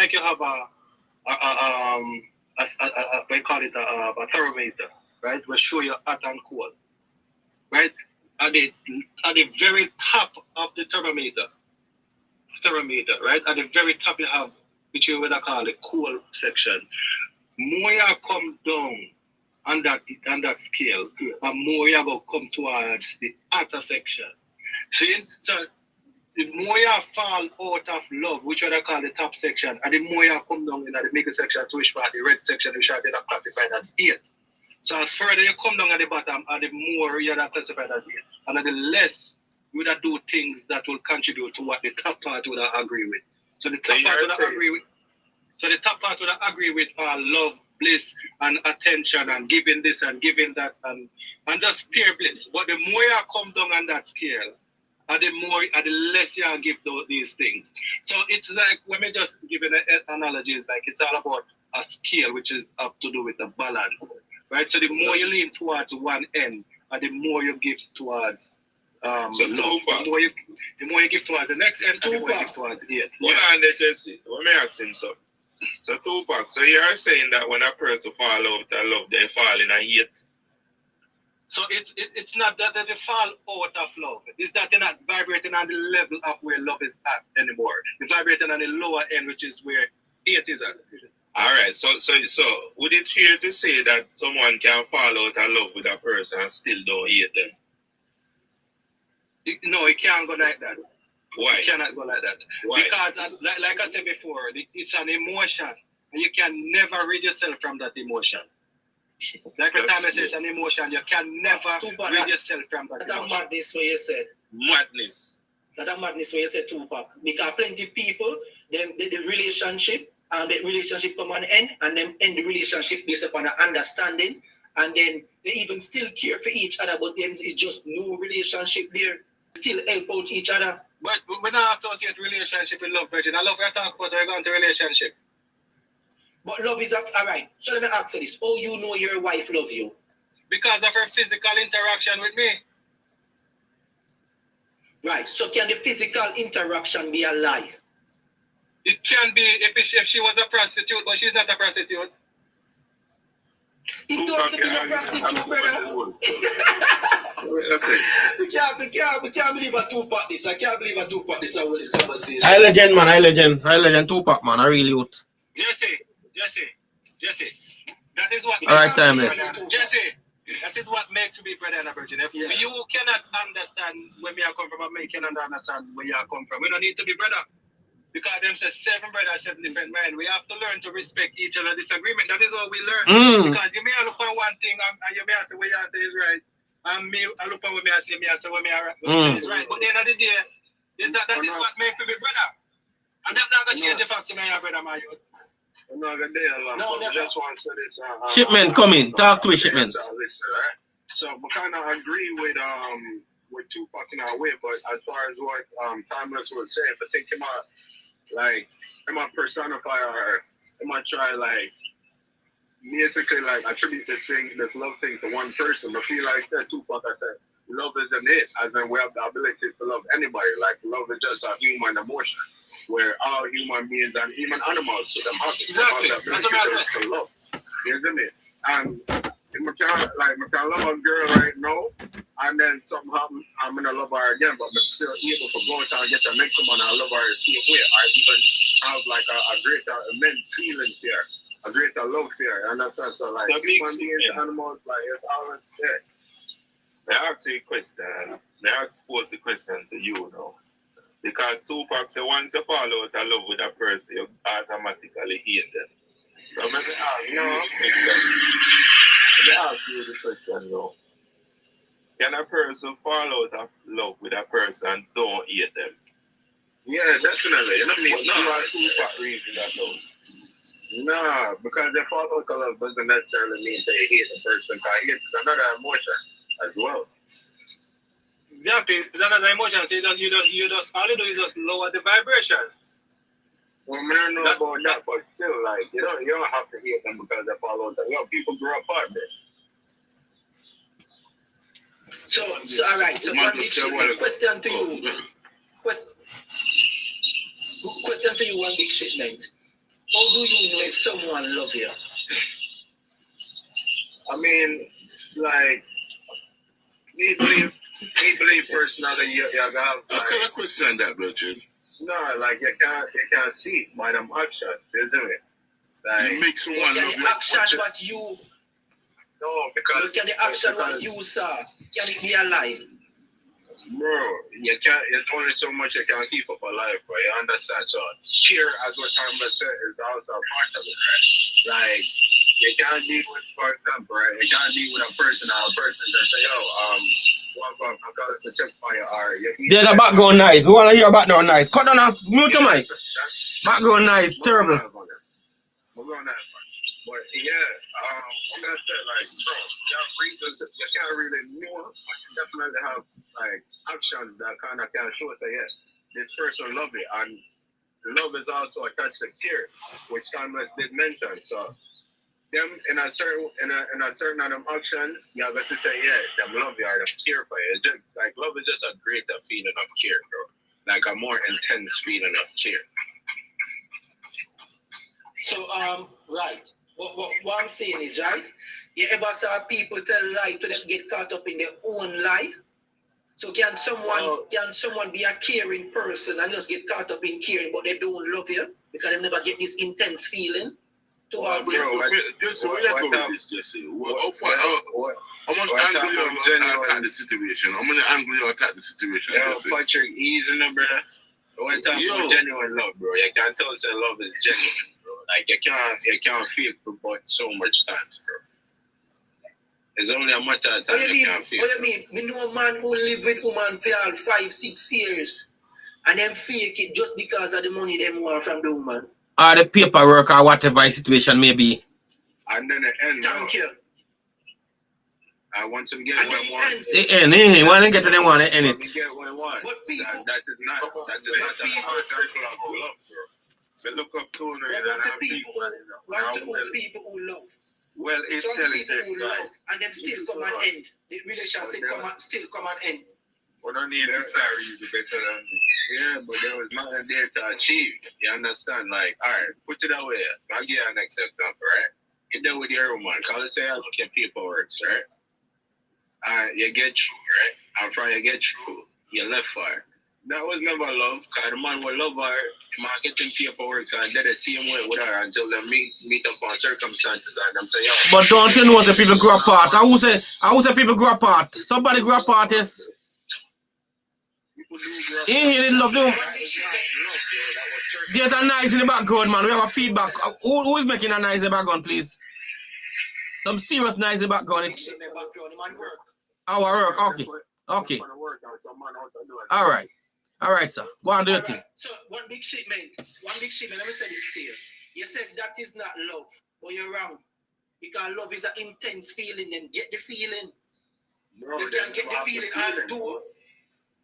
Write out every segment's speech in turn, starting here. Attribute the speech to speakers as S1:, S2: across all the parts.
S1: like you have we call it a thermometer, right? We show you hot and cold, right? At the very top of the thermometer, right? At the very top you have, which you would call the cool section. More you come down on that scale, and more you go come towards the hotter section. So the more you fall out of love, which I call the top section, and the more you come down in the middle section, to which part the red section, which are classified as 8. So as further you come down at the bottom, and the more you're classified as 8, and the less you would do things that will contribute to what the top part would agree with. So the top part would agree with. So the top part would agree with love, bliss, and attention, and giving this and giving that, and just pure bliss. But the more you come down on that scale, and the less you give these things. So it's like, let me just give an analogy. It's like it's all about a scale, which is up to do with the balance, right? So the more you lean towards one end, and the more you give towards love. The more you give towards the next end, and the more you give towards the 8.
S2: Hold on there, Jesse. Let me ask him something. So Tupac, so you are saying that when a person fall out of love, they fall in a hate?
S1: So it's not that they fall out of love. It's that they're not vibrating on the level of where love is at anymore. They're vibrating on the lower end, which is where hate is at.
S2: All right. So would it fair to say that someone can fall out of love with a person and still don't hate them?
S1: No, it can't go like that.
S2: Why?
S1: It cannot go like that.
S2: Why?
S1: Because, like I said before, it's an emotion, and you can never rid yourself from that emotion. Like the time I say it's an emotion, you can never rid yourself from that emotion.
S3: That madness where you said.
S2: Madness.
S3: That madness where you said, Tupac. Because plenty of people, the relationship, and the relationship come on end, and then end the relationship based upon an understanding, and then they even still care for each other, but then it's just no relationship there. Still help out each other.
S1: But we don't associate relationship with love, Virgin. I love you talk about we're going to relationship.
S3: But love is alright. So let me ask you this. How you know your wife love you?
S1: Because of her physical interaction with me.
S3: Right. So can the physical interaction be a lie?
S1: It can be if she was a prostitute, but she's not a prostitute.
S3: It don't have to be a prostitute, brother. We can't believe a Tupac this. I can't believe a Tupac this all this conversation.
S4: High legend, man. High legend Tupac, man. I really would.
S1: Jesse. That is what.
S4: All right, timeless.
S1: Jesse, that is what makes me brother and a virgin. If you cannot understand where me I come from, I cannot understand where you come from. We don't need to be brother. Because them say 7 brothers, 7 different men. We have to learn to respect each other's disagreement. That is all we learn. Because you may look on one thing and you may say what you say is right. And me, I look on what me I say what me is right. But at the end of the day, that is what makes me be brother. And that's not going to change the fact that I'm your brother, my youth.
S5: I'm not going to do a lot, but I just want to say this.
S4: Shipment, come in. Talk to a shipment.
S5: So we kind of agree with Tupac in our way, but as far as what Timeless was saying, but think about, like, am I personify or am I try, like, basically, like, attribute this love thing to one person? But feel like I said, Tupac, I said, love isn't it, as in we have the ability to love anybody. Like, love is just a human emotion, where all human beings and even animals, so them have
S1: exactly.
S5: That's what I said. To love, isn't it? And if I can love a girl right now, and then something happens, I'm gonna love her again, but I'm still able to go out and get the next one and love her the same way. I even have like a greater immense feeling here, a greater love here, and that's so like human beings, animals, like it's always there.
S2: May I ask you a question? May I pose the question to you now? Because Tupac said once you fall out of love with a person, you automatically hate them. So let me ask you the question now. Can a person fall out of love with a person and don't hate them?
S5: Yeah, definitely. You know what I mean?
S2: No, Tupac reason that though.
S5: No, because they fall out of love doesn't necessarily mean they hate the person. Because hate is another emotion as well.
S1: Exactly, it's another emotion. So all you do is just lower the vibration.
S5: Well, I don't know about that, but still, like, you don't have to hate them because they fall out of love. People grow apart there.
S3: So all right. So question to you. Question to you, one big shipment. How do you know if someone love you?
S5: I mean, like, me believe personally you have
S2: How can I
S5: like,
S2: question that, Bridget?
S5: no, like you can't see it by them action. They do it. Like,
S2: You make someone
S3: Can
S2: love
S3: the
S2: you.
S3: action what you
S5: no, because
S3: can the action what you saw, can it be a lie?
S5: bro, you can't. It's only so much you can keep up alive, bro. You understand? So cheer, as what Thomas said, is also a part of it, right? Like you can't deal with, for example, right? You can't deal with a person that say, yo, welcome, I got to check on you, or you.
S4: There's a background noise. We want to hear a background noise. Cut down and mute your mic. Background noise, terrible.
S5: We're going that. But yeah, I'm gonna say like, bro, you can't really know, but you definitely have like actions that kind of can show say, yeah, this person love it, and love is also attached to care, which Thomas did mention. So them in a certain of them actions, you have to say, yeah, them love you or them care for you. It's just like love is just a greater feeling of care, bro. Like a more intense feeling of care.
S3: So right. What I'm saying is, right, you ever saw people tell lie to them get caught up in their own lie? So can someone be a caring person and just get caught up in caring, but they don't love you because they never get this intense feeling towards you?
S2: Jesse, where you going with this, Jesse? How much angle you attack the situation? How many angle you attack the situation,
S5: Yo,
S2: Jesse?
S5: Patrick, easy, no, brother. When talking about genuine love, bro, you can't tell us that love is genuine, bro. Like you can't feel for but so much time, bro. It's only a matter of time you can't feel.
S3: What you mean? Me know a man who live with woman for all 5-6 years and them fake it just because of the money them want from the woman.
S4: Or the paperwork or whatever the situation may be.
S5: And then the end.
S3: Thank you.
S5: I want to get what I want.
S4: The end, when they get to them want to end it.
S5: Get what I want.
S3: But people,
S5: that is not a circle of love, bro.
S2: We look up to
S3: what the people who love.
S5: Well, it's
S3: Some
S5: telling
S3: people who
S5: them,
S3: love and them still come and end. The relationship still come and end.
S2: We don't need to start using better than this.
S5: yeah, but there was nothing there to achieve. You understand? Like, all right, put it away. I'll give you an next example, right? You deal with your woman. Call it say I look at paperwork, right? You get through, right? And from you get through, you left for her. That was never love, because the man will love her, marketing paperwork, and they're the same way with her until they meet up on circumstances and them say, yo.
S4: But don't you know that people grow apart? I would say people grow apart. Somebody grow apart is. He didn't love them. There's a noise in the background, man. We have a feedback. Who is making a noise in the background, please? Some serious noise in the background. Our work, okay. Okay. All right, sir. Go on, do your thing.
S3: So one big shipment, let me say this clear. You said that is not love, but you're wrong. Because love is an intense feeling, and get the feeling.
S5: Bro,
S3: you can get the feeling and do.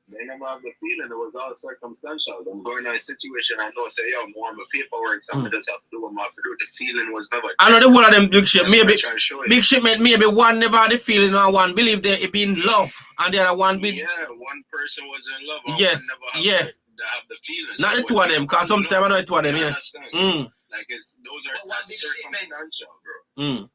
S5: They never have the feeling. It was all circumstantial. Them going in a situation, I know, say, yo, I'm more of a paperwork, something just have to do what I have to do. The feeling was never.
S4: I know the one of them big ship. Maybe big shipment, maybe one never had the feeling, or one believe they be in love, and the other one be.
S5: Yeah, one person was in love. And
S4: yes,
S5: one never have the feelings.
S4: Not the two of them, because sometimes I know the two of them, yeah.
S5: Like those are circumstantial, bro.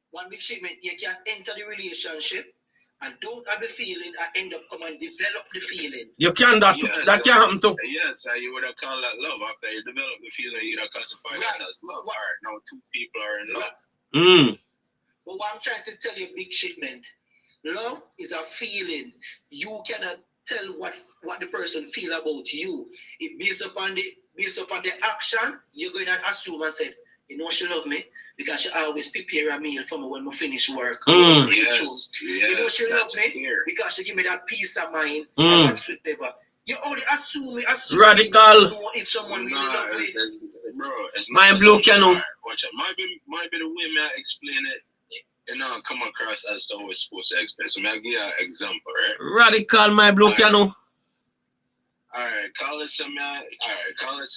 S3: One big shipment, you can enter the relationship and don't have the feeling and end up come and develop the feeling. You can that
S4: can happen too.
S5: Yes, you would have called that love. After you develop the feeling, you would have classified that as love. All right, now two people are in love.
S3: But what I'm trying to tell you, big shipment, love is a feeling. You cannot tell what the person feel about you. It based upon the action, you're going to assume and say, you know she love me because she always prepare a meal for me when we finish work.
S5: Yes,
S3: you know she love me because she give me that peace of mind and whatsoever. You only assume
S4: radical.
S3: You know if someone really love me.
S5: Bro, it's
S4: my blue canoe.
S5: Watch it. Might be the way I explain it. You know, come across as though it's supposed to explain. So I'll give you an example, right?
S4: Radical, my blue canoe.
S5: Alright, call it some. Call it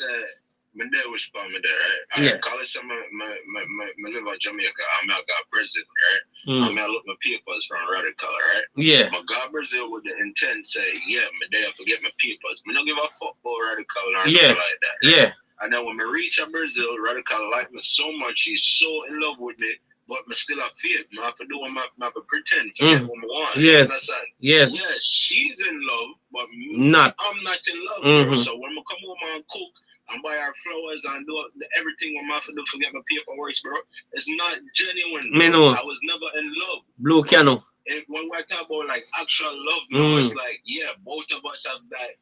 S5: my dad was from me there, right?
S4: Yeah.
S5: Call it some. My live in Jamaica. I'm out got Brazil, right? I'm out look my papers from Radical, right?
S4: Yeah.
S5: My God Brazil with the intent say, yeah, my dad forget my papers. Me don't give a fuck about Radical or
S4: nothing
S5: like that.
S4: Right? Yeah.
S1: And then when I reach Brazil, Radical like me so much, she's so in love with me, but me still have faith. I have to do what I have to pretend to get what I want.
S4: Yes. Yes.
S1: Yes, she's in love, but
S4: Not.
S1: I'm not in love. Bro. So when I come home and cook and buy her flowers and do everything what I have to do to get my paperwork, bro, it's not genuine.
S4: Me know.
S1: I was never in love.
S4: Blue canoe.
S1: When we talk about like actual love, now, it's like, yeah, both of us have that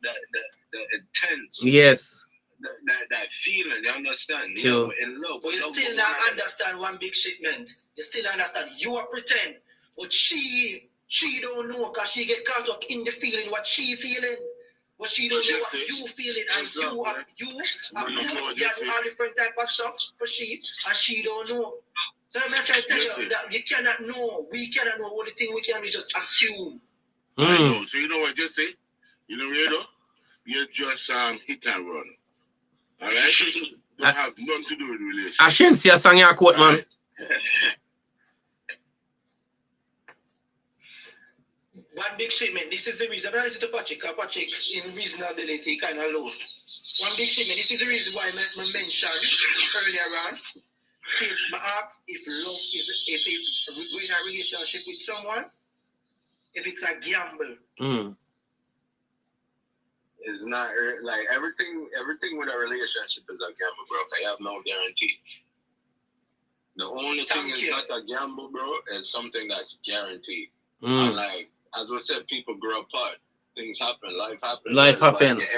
S1: intense.
S4: Yes.
S1: That feeling, you understand?
S4: True.
S1: Yeah, in love.
S3: But you still not understand one big shipment. You still understand. You are pretend, but she don't know because she get caught up in the feeling what she feeling. But she don't know what you feeling, and you have all different type of stuff for she, and she don't know. So I'm trying to tell you that you cannot know. We cannot know. Only thing we can do is just assume.
S6: I know. So you know what? Just say, you know, you just hit and run. All right. Don't have nothing to do with the relationship.
S4: I shouldn't see a song your quote, man.
S3: One big shipment. This is the reason. I'm listen to Patrick. Patrick, in reasonability, kind of low. One big shipment. This is the reason why I mentioned earlier on. Still, my ask if love is if we're in a relationship with someone, if it's a gamble.
S1: It's not like everything with a relationship is a gamble, bro. I have no guarantee. The only thing is not a gamble, bro, is something that's guaranteed. And like as we said, people grow apart. Things happen, life happens.
S4: Life happens.
S1: Like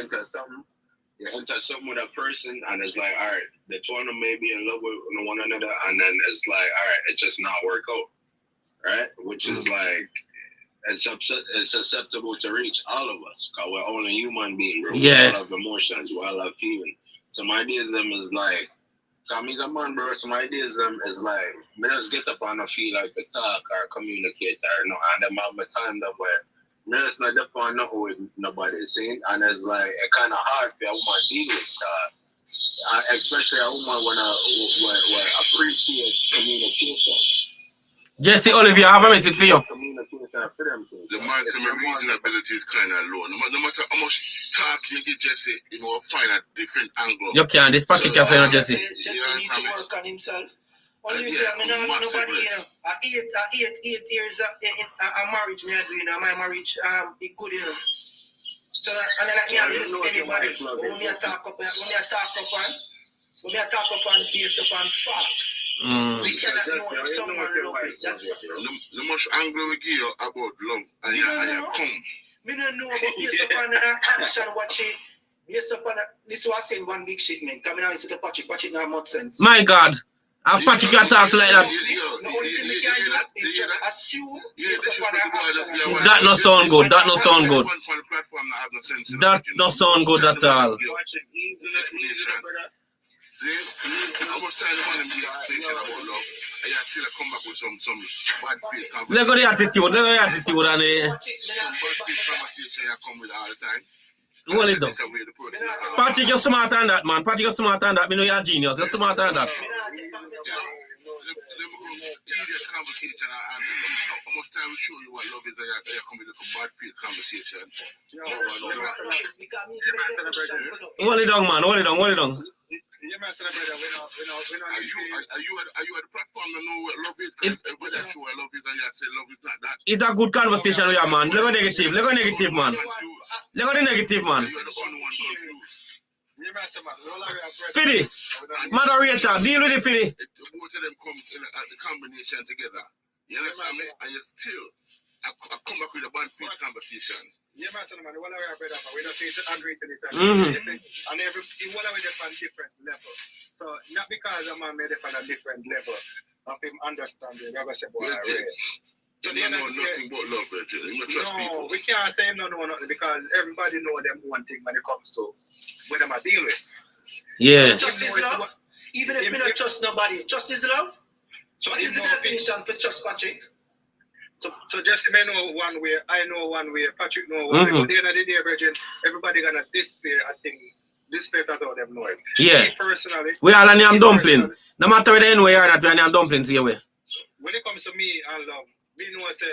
S1: you enter something with a person, and it's like, all right, the two of them may be in love with one another, and then it's like, all right, it's just not work out, right? Which is like, it's susceptible to reach all of us, because we're only human beings, bro. We all have emotions, we all have feelings. Some idealism is like, because me's a man, bro, some idealism is like, me just get up and I feel like to talk or communicate, or no, and then I have my time that way. It's not definitely not with nobody saying, and it's like it kind of hard for a woman to deal with, especially a woman when appreciate communication.
S4: Jesse Olivier, I have a message for you.
S6: The man's reasonability is kind of low. No matter how much talk you get, Jesse, find a different angle.
S4: You can. This particular friend, Jesse.
S3: Jesse needs to work on himself. Only nobody, 8 years a marriage me doing, my marriage is good, So and like me anybody when me talk up based upon facts. We cannot know if someone love it. That's
S6: the much angle we give you about love and you come.
S3: Me don't know about based upon action what she based upon this was saying one big shipment. Coming out to Patrick not much sense.
S4: My God. I'll Patrick can talk like that.
S3: The only thing we can do is just assume based upon our action.
S4: That not sound good. That not sound good. That not sound good at all. Look at the attitude. Look at the attitude and hold it down. Patrick, you're smarter than that, man. Patrick, you're smarter than that. Me know you're a genius. You're smarter than that.
S6: Conversation and how much time we show you what love is and you're coming to bad faith conversation.
S4: Hold it down, man. Hold it down. Hold it down.
S6: Are you at the platform to know what love is? Everybody show what love is and you say love is not that.
S4: It's a good conversation with you, man. Look at negative. Look at negative, man. Look at the negative, man. Fiddy, moderator, deal with it, Fiddy.
S6: Both of them come in the combination together. You understand me? And you still, I come back with a bad faith conversation.
S5: Yeah, man, what are we brother? We don't say to agree to this. And every one of them on different level. So not because a man made it on a different level of him understanding. Never say boy,
S6: So they know nothing but love, Bridget. You don't trust people.
S5: We can't say him no nothing because everybody know them one thing when it comes to when them a deal with.
S4: Yeah.
S3: Trust is love. Even if we don't trust nobody, trust is love. So what is the definition for trust, Patrick?
S5: So Jesse may know one way, I know one way, Patrick know one way. But at the end of the day, Bridget, everybody gonna despair, I think. Despair that all them know it.
S4: Yeah.
S5: Me personally.
S4: We all on yam dumpling. No matter where they anyway are not, we on yam dumplings here.
S5: When it comes to me and love, we know say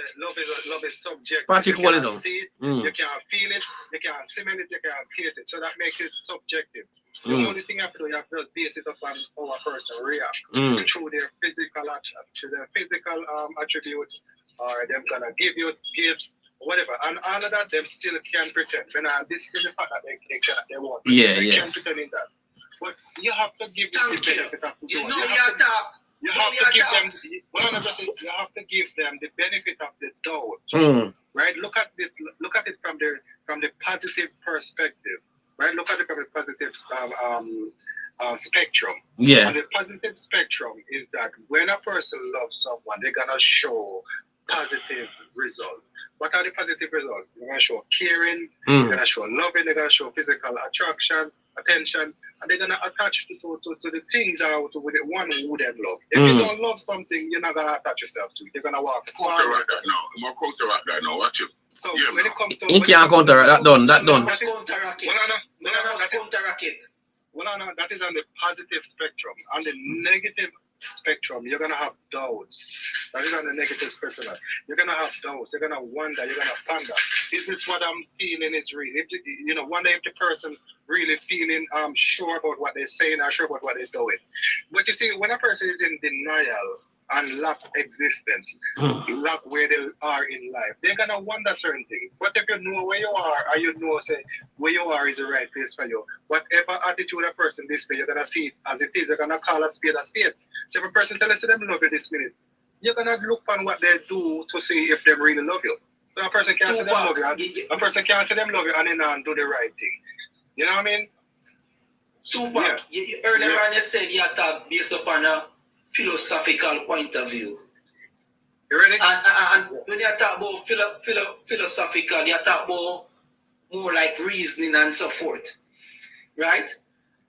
S5: love is subjective.
S4: Patrick, hold it down.
S5: See it, you can't feel it, you can't smell it, you can't taste it. So that makes it subjective.
S1: The only thing you have to do, you have to just base it upon how a person react through their physical action, through their physical attributes, or them gonna give you gifts, whatever. And all of that, them still can pretend. When this is the fact that they won't. They can pretend in that. But you have to give them the benefit of the doubt. You have to give them. You have to give them the benefit of the doubt. Right? Look at it from the positive perspective. Right? Look at it from the positive spectrum.
S4: Yeah.
S1: And the positive spectrum is that when a person loves someone, they're gonna show positive results. What are the positive results? They're gonna show caring, they're gonna show loving, they're gonna show physical attraction, attention, and they're gonna attach to the things or to the one who they love. If you don't love something, you're not gonna attach yourself to it. You're gonna walk far.
S6: Counteract that now. I'm gonna counteract that now. Watch it.
S1: So when it comes to
S4: he can't counteract that done. That done.
S3: Counteract it.
S1: Well, no, that is on the positive spectrum. On the negative spectrum, you're gonna have doubts. That is on the negative spectrum. You're gonna have doubts. You're gonna wonder. You're gonna ponder. Is this what I'm feeling is real? If wonder if the person really feeling sure about what they're saying or sure about what they're doing. But you see, when a person is in denial and lack existence, lack where they are in life, they're gonna wonder certain things. But if you know where you are, or you know, say, where you are is the right place for you, whatever attitude a person displays, you're gonna see it as it is. You're gonna call a spade a spade. So if a person tells you them love you this minute, you're gonna look on what they do to see if they really love you. So a person can't say them love you, a person can't say them love you and then do the right thing. You know what I mean?
S3: Tupac, earlier on you said you talk based upon a philosophical point of view.
S1: You ready?
S3: And when you talk about philosophical, you talk about more like reasoning and so forth. Right?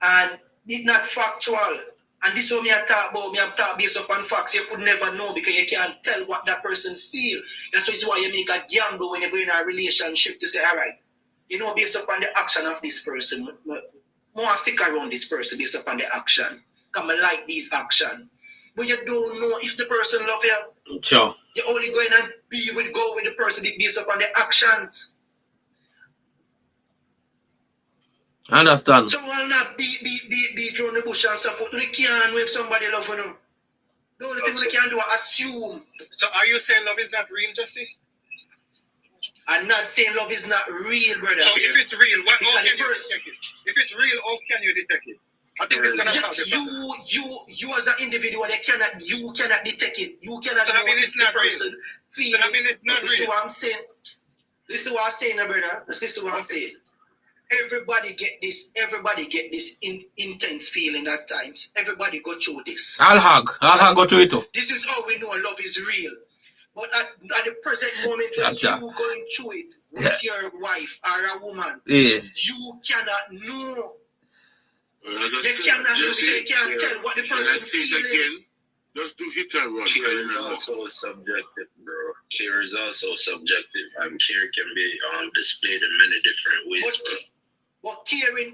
S3: And it's not factual. And this is what I talk about. I talk based upon facts. You could never know because you can't tell what that person feel. That's why you make a gamble when you go in a relationship to say, all right, based upon the action of this person, more stick around this person based upon the action. Come like these action. But you don't know if the person love you.
S4: Sure.
S3: You're only going to go with the person based upon the actions.
S4: I understand.
S3: So will not be thrown the bush and so forth. You can't when somebody love you. The only thing we can do is assume.
S1: So are you saying love is not real, Jesse?
S3: I'm not saying love is not real, brother.
S1: So if it's real, how can you detect it? If it's real, how can you detect it? I think it's gonna have
S3: you as an individual, you cannot detect it. You cannot know if the person feeling.
S1: So that means it's not real.
S3: Listen what I'm saying. Listen what I'm saying, brother. Listen what I'm saying. Everybody get this intense feeling at times. Everybody go through this.
S4: I'll hug go through it too.
S3: This is how we know love is real. But at the present moment when you going through it with your wife or a woman, you cannot know. You can't tell what the person feeling.
S6: Just do hit and run.
S5: Care is also subjective, bro. Care is also subjective, and care can be displayed in many different ways, bro.
S3: But caring,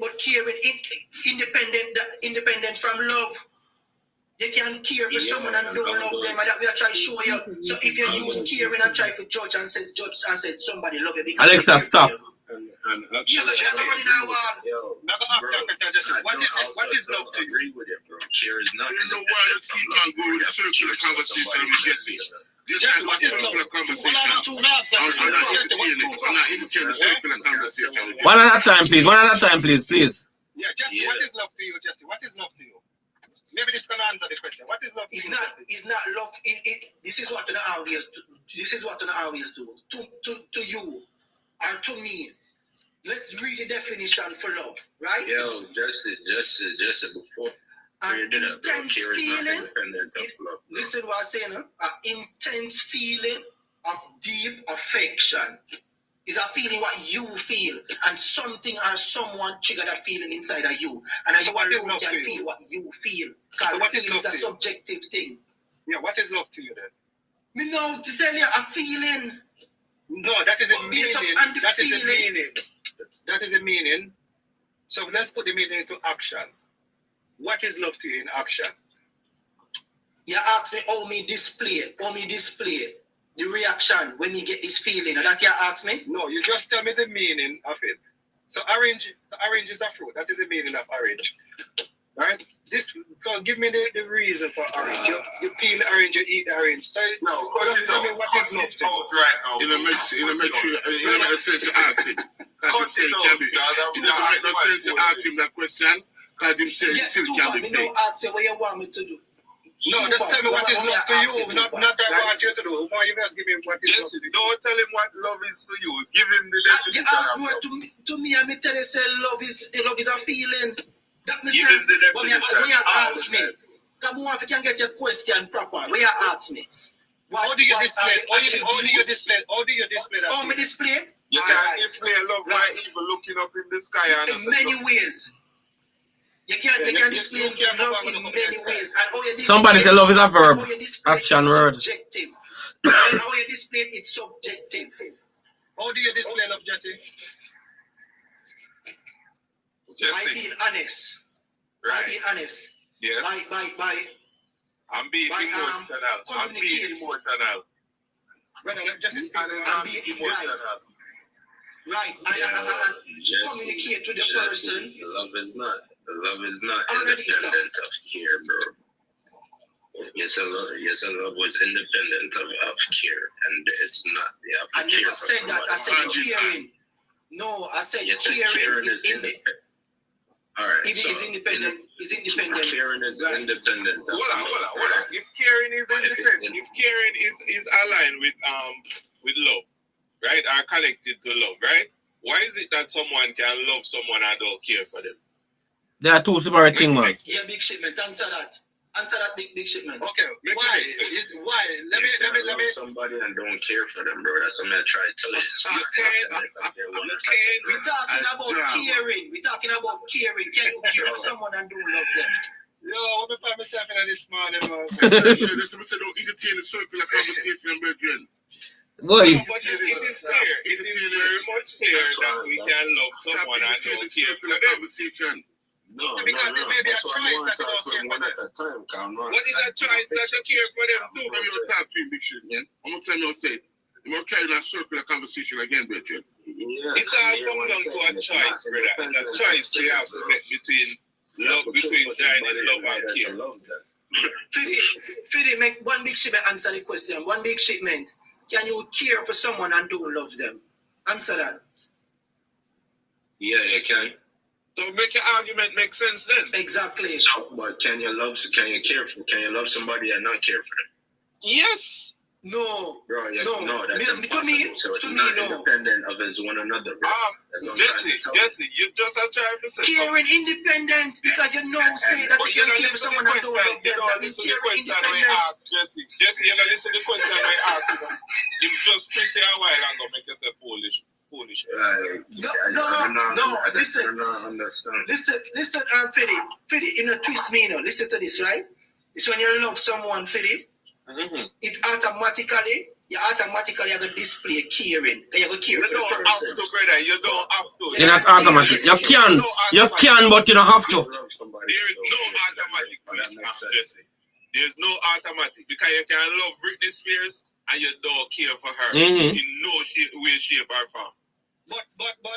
S3: independent from love. You can care for someone and don't love them, and that we are trying to show you. So if you use caring and try to judge and say somebody love you because
S4: Alexa, stop.
S5: And
S3: you're running our wall.
S5: Yo,
S1: now go ask that question. What is love to you?
S5: Agree with it, bro. Care is not.
S6: You know why? Let's keep on going with the circular conversation with Jesse. Just like what circular conversation. I'm not entertaining the circular conversation.
S4: One at a time, please.
S1: Yeah, Jesse, what is love to you, Jesse? What is love to you? Maybe this can answer the question. What is love to you?
S3: It's not love. This is what I always do. To you or to me. Let's read the definition for love, right?
S5: Yo, Jesse, before.
S3: An intense feeling. Listen what I'm saying. An intense feeling of deep affection is a feeling what you feel, and something or someone trigger that feeling inside of you, and you alone can feel what you feel. Because feeling is a subjective thing.
S1: Yeah, what is love to you then?
S3: Me know to tell you a feeling.
S1: No, that is a meaning. That is a meaning. So let's put the meaning into action. What is love to you in action?
S3: You ask me how me display the reaction when you get this feeling. That you ask me?
S1: No, you just tell me the meaning of it.
S5: So orange is a fruit. That is the meaning of orange. Right? So give me the reason for orange. You peel the orange, you eat the orange. So
S2: No,
S5: tell me what is love to you.
S2: right now.
S6: It don't make sense to ask him. Because him say it can be. It doesn't make no sense to ask him that question. Because him say silk can be fake.
S3: Ask you what you want me to do.
S5: No, just tell me what is love to you. Not what I want you to do. Why you just give me what is love to you?
S2: Don't tell him what love is to you. Give him the
S3: You
S2: definition.
S3: ask me to me, and me tell you say love is a feeling. That me
S2: Give
S3: say.
S2: him the
S3: When
S2: definition.
S3: you ask me, come on, if you can get your question proper. When you ask me,
S5: How do you display? How do you display that?
S3: How me display it?
S2: You can't display love by even looking up in the sky and
S3: In many ways. You can display love in many ways. And how you display
S4: Somebody say love is a verb.
S3: how you display
S4: Action
S3: it's
S4: word.
S3: subjective. How you display it, it's subjective.
S5: How do you display love, Jesse?
S3: By being honest. By
S2: Right.
S3: being honest.
S2: Yes.
S3: By
S2: I'm being
S3: by,
S2: emotional. I'm being
S3: communicate.
S2: emotional.
S5: Brother, just
S2: I'm
S3: be
S2: being emotional.
S3: right. And communicate with the person.
S7: Love is not
S3: Already
S7: independent of care, bro. Yes, love was independent of care, and it's not. You have to
S3: I
S7: care
S3: never
S7: for
S3: said that. I said
S7: somebody.
S3: caring. No, I said
S7: Yes,
S3: caring is independent.
S7: All right,
S3: If it is independent, is independent.
S7: Caring is
S3: Right.
S7: independent. Of
S2: Hold on. If caring is independent, if caring is aligned with love, right, are connected to love, right? Why is it that someone can love someone and don't care for them?
S4: There are two separate things, man.
S3: Yeah, big shipment. Answer that. Answer that big shipment.
S5: okay.
S2: Make
S5: Why?
S2: it make sense.
S5: Why? Let
S7: You can't
S5: me.
S7: love somebody and don't care for them, bro. That's what I'm trying to tell you.
S3: We're talking about caring. We're talking about caring. Can you care for someone and don't love them?
S5: Yo, let me find myself in this morning, man.
S6: That's what I said, don't entertain the circular conversation, brethren.
S4: Boy,
S2: But it is clear. It is very much clear that we can love
S6: Stop
S2: someone and
S6: entertaining
S2: don't
S6: the
S2: care for
S6: circular
S2: them.
S6: conversation.
S7: No.
S5: Because it may be a
S7: That's why
S5: choice
S7: I want
S5: that
S7: to
S5: you
S7: talk
S5: don't
S7: to him
S5: care
S7: one
S5: for
S7: at a time, Calm.
S2: What is that choice that you care for them too?
S6: Let me talk to you, big shit, man. I'm going to tell you what I say. I'm going to carry that circular conversation again, brethren.
S2: It's all come down to a choice, brother. It's a choice we have to make between joining love and care.
S3: Fidi, make one big shipment answer the question. One big shipment. Can you care for someone and don't love them? Answer that.
S7: Yeah, you can.
S2: So make your argument make sense then.
S3: Exactly.
S7: So, but can you love somebody and not care for them?
S2: Yes.
S3: No.
S7: Bro, yes,
S3: No.
S7: that's
S3: To me,
S7: impossible. So it's
S3: to me,
S7: not
S3: no.
S7: independent of his one another, bro. That's what I'm trying to tell you.
S2: Jesse, you just are trying to say something.
S3: Caring independent because you know say that
S2: But
S3: you
S2: you
S3: can
S2: don't
S3: care for
S2: listen to
S3: someone
S2: the
S3: and don't love
S2: question. You
S3: them.
S2: don't
S3: That means
S2: listen to the
S3: caring
S2: question we
S3: independent.
S2: asked Jesse. Jesse, you don't listen to the question we asked you. You just spit it a while and go make yourself foolish.
S3: Listen.
S7: I don't understand.
S3: Listen, Fidi, in a twist me, listen to this, right? It's when you love someone, Fidi, it automatically are going to display caring. You're going to care
S2: You
S3: for the
S2: don't have
S3: person.
S2: to, brother. You don't have to.
S4: it's not automatic. You can, but you don't have to.
S2: There is no automatic with Jesse. There's no automatic because you can love Britney Spears and you don't care for her in no way, shape, or form.
S5: But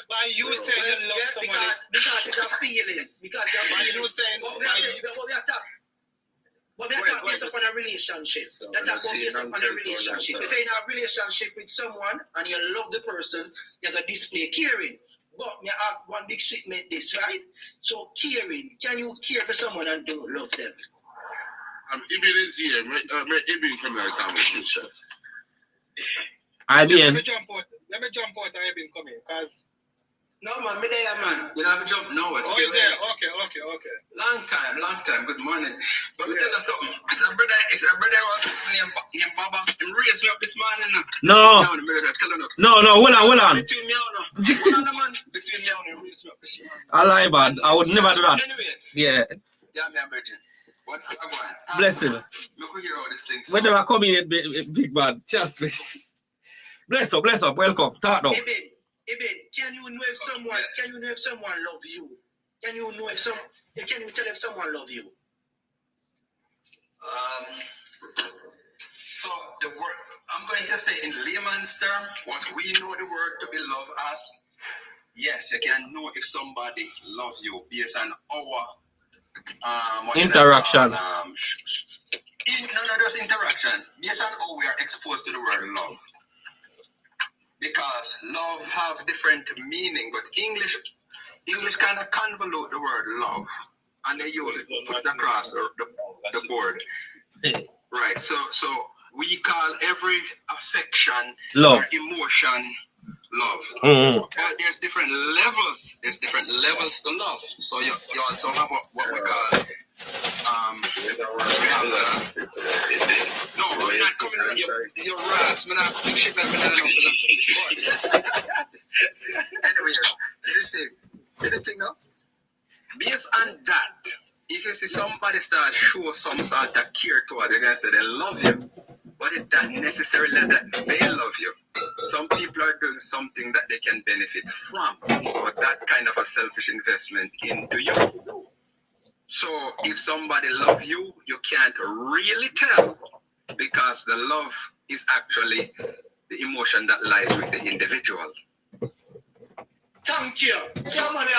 S5: by you saying you love somebody,
S3: Because it's a feeling. Because it's a
S5: by
S3: feeling.
S5: you saying,
S3: But we are talking based upon a relationship. That are based upon a relationship. If you're in a relationship with someone and you love the person, you're going to display caring. But me ask one big shipment this, right? So caring, can you care for someone and don't love them?
S6: Ibn is here. Ibn come to the conversation.
S4: IBN.
S5: Let me jump out and I've been coming, because...
S8: No, man, me there, man. You know, I jump now.
S5: Oh, you there? Okay.
S8: Long time. Good morning. But me tell you something. It's a brother was named Baba. He raised me up this morning.
S4: No. Hold on.
S8: Between me and you. One of the man. Between me and you, raised me up this morning.
S4: I lie, bad. I would never do that.
S8: Anyway.
S4: Yeah.
S8: Yeah, me a virgin. What I want?
S4: Bless him.
S8: Look who hear all these things.
S4: When they were coming here, big man. Just bless up. Welcome. Talk now.
S3: Eben, can you know if someone love you? Can you tell if someone love you?
S8: So the word I'm going to say in layman's term, what we know the word to be love as yes, you can know if somebody loves you based on our
S4: interaction.
S8: Just interaction. Based on how we are exposed to the word love. Because love have different meaning, but English kind of convolute the word love, and they use it, put it across the board. Right. So we call every affection
S4: Love.
S8: or emotion love. But there's different levels. There's different levels to love. So you also have what we call no, we're not coming around your rasp. We're not putting shit like that. Anyways, anything now? Based on that, if you see somebody start show some sort of care towards you, they're gonna say they love you. But it's not necessarily that they love you. Some people are doing something that they can benefit from. So that kind of a selfish investment into you. So if somebody loves you, you can't really tell, because the love is actually the emotion that lies with the individual.
S3: Thank you. Somebody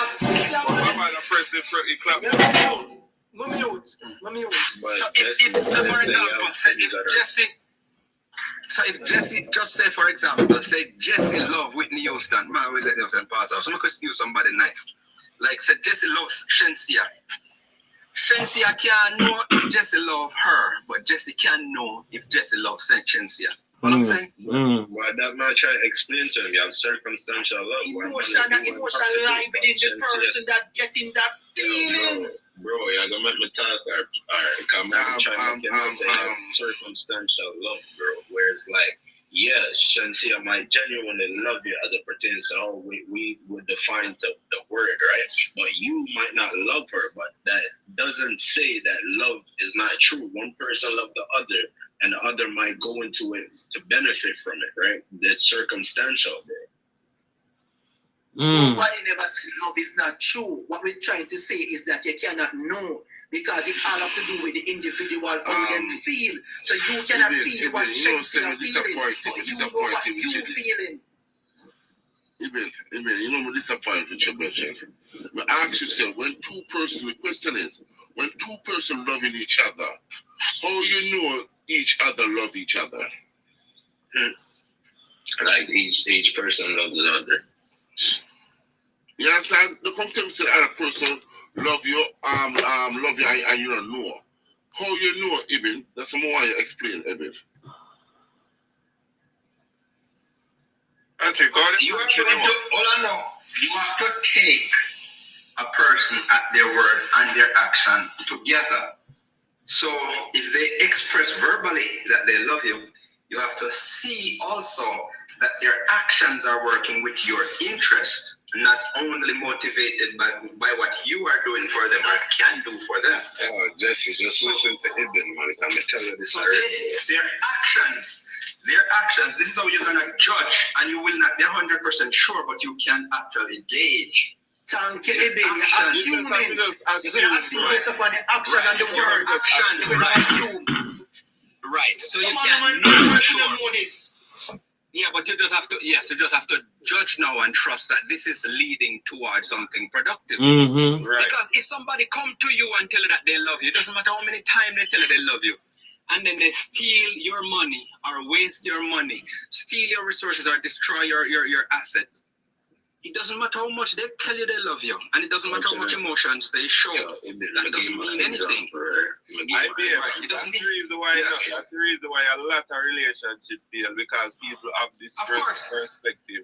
S8: So for example, say Jesse love Whitney Houston. Man, we let Houston pass out. Someone could use somebody nice. Like say Jesse loves Shensia. Shensia can't know if Jesse love her, but Jesse can know if Jesse loves Shensia. What I'm saying?
S7: Why that man try to explain to him? You have circumstantial love.
S3: Emotion lie within the person that getting that feeling.
S7: Bro, you're gonna make me talk or come back and try to say circumstantial love, bro. Where it's like, yeah, Shansia might genuinely love you as it pertains to how we would define the word, right? But you might not love her, but that doesn't say that love is not true. One person loves the other, and the other might go into it to benefit from it, right? That's circumstantial, bro.
S3: Nobody never said love is not true. What we're trying to say is that you cannot know, because it all have to do with the individual how they feel. So you cannot feel what Shakespeare feeling, but you know what you feeling.
S6: Even, you know, I'm disappointed with your question. But ask yourself, when two persons, the question is, when two persons loving each other, how you know each other love each other?
S7: Like each person loves the other.
S6: You understand? The contempt to the other person love you, and you don't know. How you know, Ibn? That's more why you explain, Ibn.
S8: You have to take a person at their word and their action together. So if they express verbally that they love you, you have to see also that their actions are working with your interest, not only motivated by what you are doing for them or can do for them.
S7: Oh, Jesse, just listen to Ibn, man. I'm gonna tell you this.
S8: So their actions, this is how you're gonna judge, and you will not be 100% sure, but you can actually gauge.
S3: Thank you, Ibn. You're going to assume based upon the action and the word.
S8: Actions,
S3: You're going to assume.
S8: Right. So you
S3: can't
S8: know for sure.
S3: know this.
S8: Yeah, but you just have to judge now and trust that this is leading towards something productive.
S4: Mm-hmm.
S7: Right.
S8: Because if somebody come to you and tell you that they love you, it doesn't matter how many times they tell you they love you, and then they steal your money or waste your money, steal your resources or destroy your asset. It doesn't matter how much they tell you they love you, and it doesn't matter how much emotions they show. That doesn't mean anything.
S2: That's the reason why a lot of relationships fail, because people have this perspective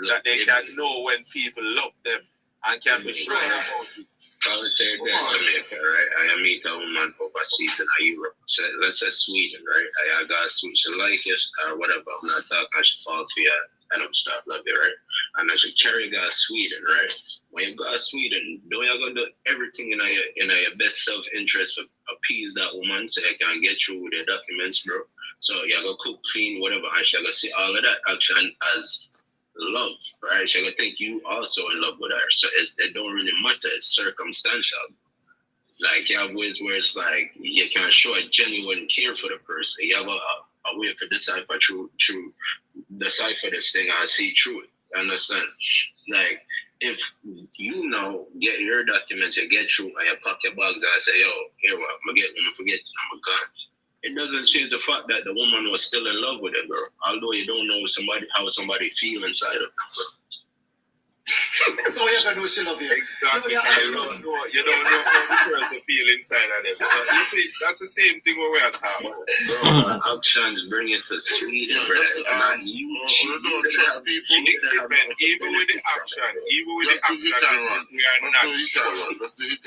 S2: that they can know when people love them and can be sure about it.
S7: I would say that Jamaica, right? I meet a woman over Sweden or Europe. So let's say Sweden, right? I got a Sweden, she like it or whatever. I'm not talking, she fall for you and I'm stop love you, right? And I should carry you to Sweden, right? When you go to Sweden, don't you gonna do everything in your best self-interest to appease that woman so you can get through with the documents, bro? So you go cook, clean, whatever, and she gonna see all of that action as love, right? She gonna think you also in love with her. So it don't really matter, it's circumstantial. Like you have ways where it's like you can show a genuine care for the person. You have a way to decipher this thing and see through it. Understand? Like, if you know, get your documents, you get through, and you pack your bags, and I say, yo, here what, forget, I'm gone. It doesn't change the fact that the woman was still in love with the girl, although you don't know how somebody feel inside of them.
S3: So you're gonna do she love you.
S2: Exactly. You don't know how the person feel inside of them. So you see, that's the same thing what we are talking about.
S7: Bro, actions bring it to Sweden, bro. It's not you.
S6: You don't trust people.
S2: Even with the action, we are not.
S6: Let's do it.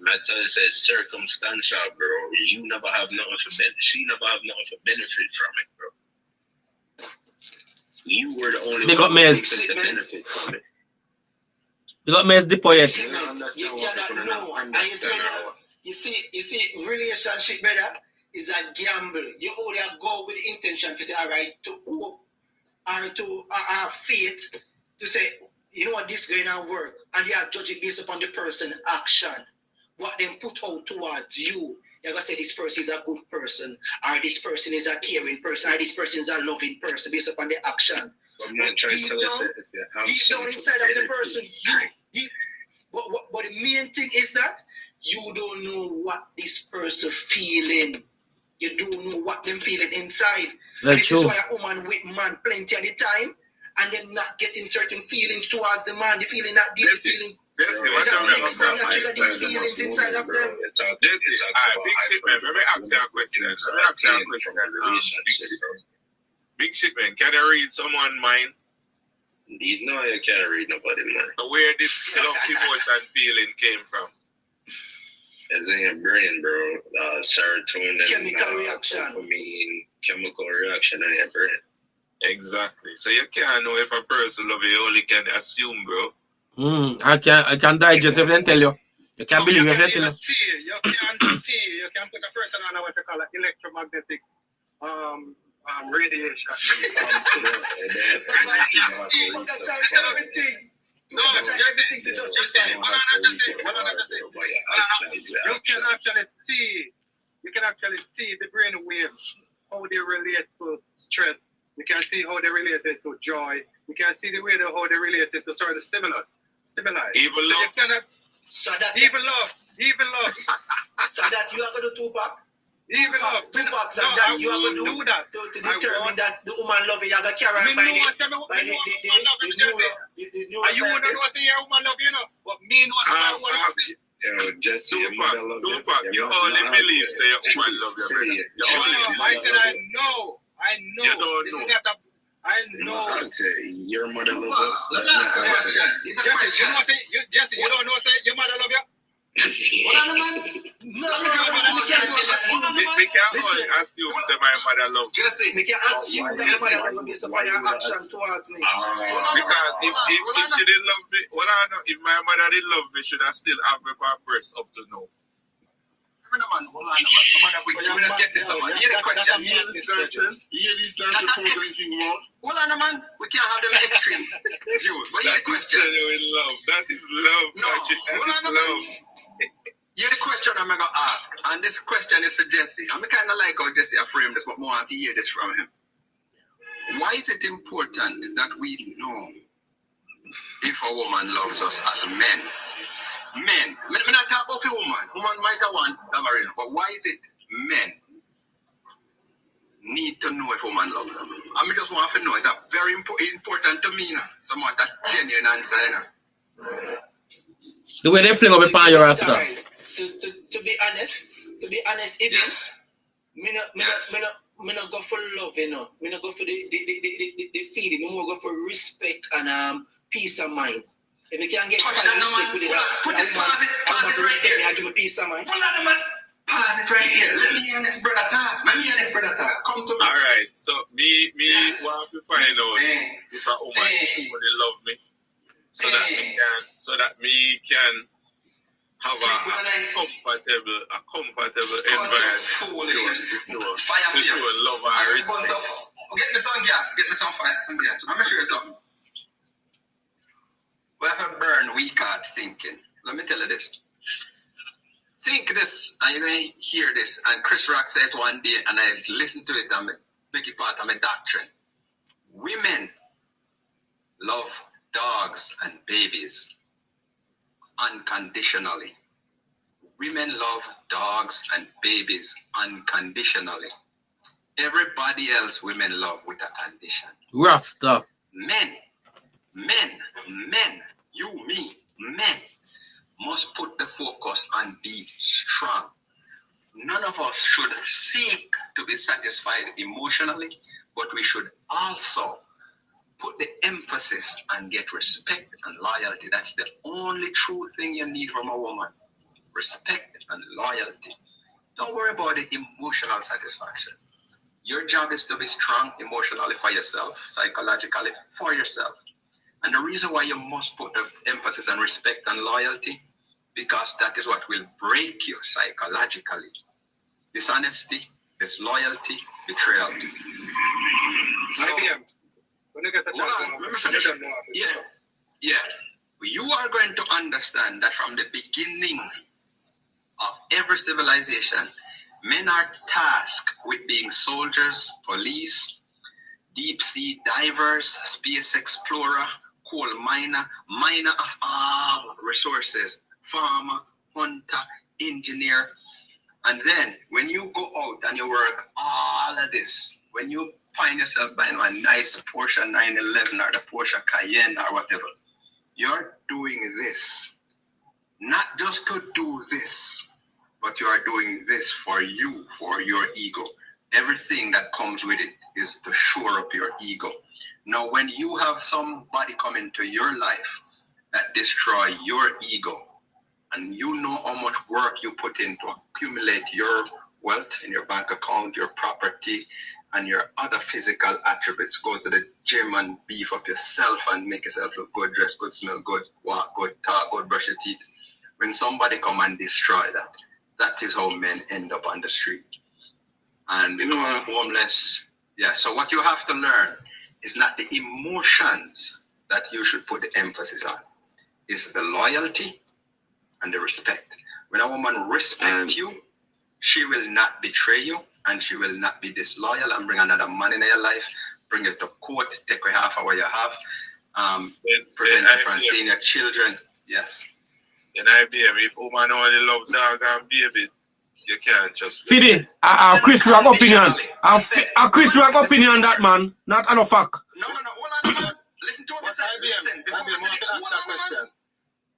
S7: Method says circumstantial, bro. You never have nothing for benefit. She never have nothing for benefit from it, bro. You were the only
S4: They
S7: one
S4: got
S7: who
S4: males.
S7: takes the benefit from it.
S4: You got me as the poet.
S3: You cannot know. And you see, relationship, brother, is a gamble. You only go with the intention to say, all right, to hope or to our faith to say, you know what, this going to work. And they are judging based upon the person action. What they put out towards you. You're going to say this person is a good person, or this person is a caring person, or this person is a loving person based upon the action.
S7: I'm not trying to tell you
S3: deep down inside of the person, but the main thing is that you don't know what this person feeling. You don't know what them feeling inside. And this is why a woman with man plenty of the time, and then not getting certain feelings towards the man. The feeling that this feeling.
S2: Jesse, what's
S3: that
S2: your
S3: next man that trigger these feelings inside of them.
S2: Jesse, big shit, man. Let me ask you a question. Big shit, man. Can you read someone's mind?
S7: You know you can't read nobody's mind.
S2: Where this love, emotion, feeling came from?
S7: It's in your brain, bro. Serotonin,
S3: chemical reaction.
S7: Dopamine, chemical reaction in your brain.
S2: Exactly. So you can't know if a person love you. You only can assume, bro.
S4: I can digest if they tell you. You can't believe if they tell you.
S1: You can see. You can put a person on what they call an electromagnetic radiation. Everything to justify. You can actually see the brain waves, how they relate to stress. You can see how they relate to joy. You can see the way how they relate to certain stimuli.
S2: Even love.
S3: Even love.
S1: So that
S3: you are going to Tupac.
S1: Even love.
S3: Tupac, and that you are going to do that to determine that the woman love you. You are going to carry by the new
S1: you wouldn't know what your woman love you, know. But me know what woman love you.
S7: Yo, Jesse, your mother love you.
S2: Tupac, you only believe say your woman love you, brother.
S1: I said I know.
S2: You don't know.
S1: I know.
S7: Your mother love you.
S1: Jesse, you don't know say your mother love you?
S2: We can't assume say my mother love you.
S3: Jesse, we can assume that your mother love you based upon your action towards me.
S2: Because if she didn't love me, well, I know if my mother didn't love me, should I still have my breast up to now?
S8: Hold on, we're not get this man. Hear the question.
S6: Hear this nonsense.
S8: Hold on, man. We can't have them extreme views. But hear the question.
S2: That is love.
S8: No, hold on, man. Hear the question I'm going to ask. And this question is for Jesse. I'm kind of like how Jesse framed this, but more want to hear this from him. Why is it important that we know if a woman loves us as men? Men, I'm not talking about a woman. Woman might have one, but why is it men need to know if a woman loves them? I just want to know. It's a very important to me, someone that genuine answer.
S4: The way they fling up upon your rasta.
S3: To be honest, it is. Me not go for love, you know. Me not go for the feeling. Me more go for respect and peace of mind. If you can't get respect with it, I respect me, I give a peace of mind.
S8: Pause it right here. Let me hear next brother talk. Come to me.
S2: Alright, so me want to find out if a woman truly love me. So that me can have a comfortable environment to love and respect.
S8: Get me some fire, some gas. I'm gonna show you something. We have to burn weak heart thinking. Let me tell you this. Think this, and you're going to hear this. And Chris Rock said it one day, and I listened to it and make it part of my doctrine. Women love dogs and babies unconditionally. Women love dogs and babies unconditionally. Everybody else women love with a condition.
S4: Rasta.
S8: Men, you, me, men must put the focus on being strong. None of us should seek to be satisfied emotionally, but we should also put the emphasis on get respect and loyalty. That's the only true thing you need from a woman. Respect and loyalty. Don't worry about the emotional satisfaction. Your job is to be strong emotionally for yourself, psychologically for yourself. And the reason why you must put the emphasis on respect and loyalty, because that is what will break you psychologically. Dishonesty, disloyalty, betrayal. So,
S5: when you get the chance,
S8: let me finish. Yeah. You are going to understand that from the beginning of every civilization, men are tasked with being soldiers, police, deep sea divers, space explorer, coal miner, miner of all resources, farmer, hunter, engineer. And then when you go out and you work all of this, when you find yourself buying a nice Porsche 911 or the Porsche Cayenne or whatever, you're doing this, not just to do this, but you are doing this for you, for your ego. Everything that comes with it is to shore up your ego. Now, when you have somebody come into your life that destroy your ego, and you know how much work you put in to accumulate your wealth in your bank account, your property, and your other physical attributes, go to the gym and beef up yourself and make yourself look good, dress good, smell good, walk good, talk good, brush your teeth. When somebody come and destroy that, that is how men end up on the street and become homeless. Yeah, so what you have to learn is not the emotions that you should put the emphasis on. It's the loyalty and the respect. When a woman respects you, she will not betray you and she will not be disloyal and bring another man in your life, bring you to court, take away half of what you have, prevent you from seeing your children. Yes.
S2: And I be if woman only love dog and baby, you can't just
S4: Fidi, Chris Rock opinion. Chris Rock opinion that man, not enough fact.
S8: No, hold on. Listen to what I said. Listen, before I say hold on.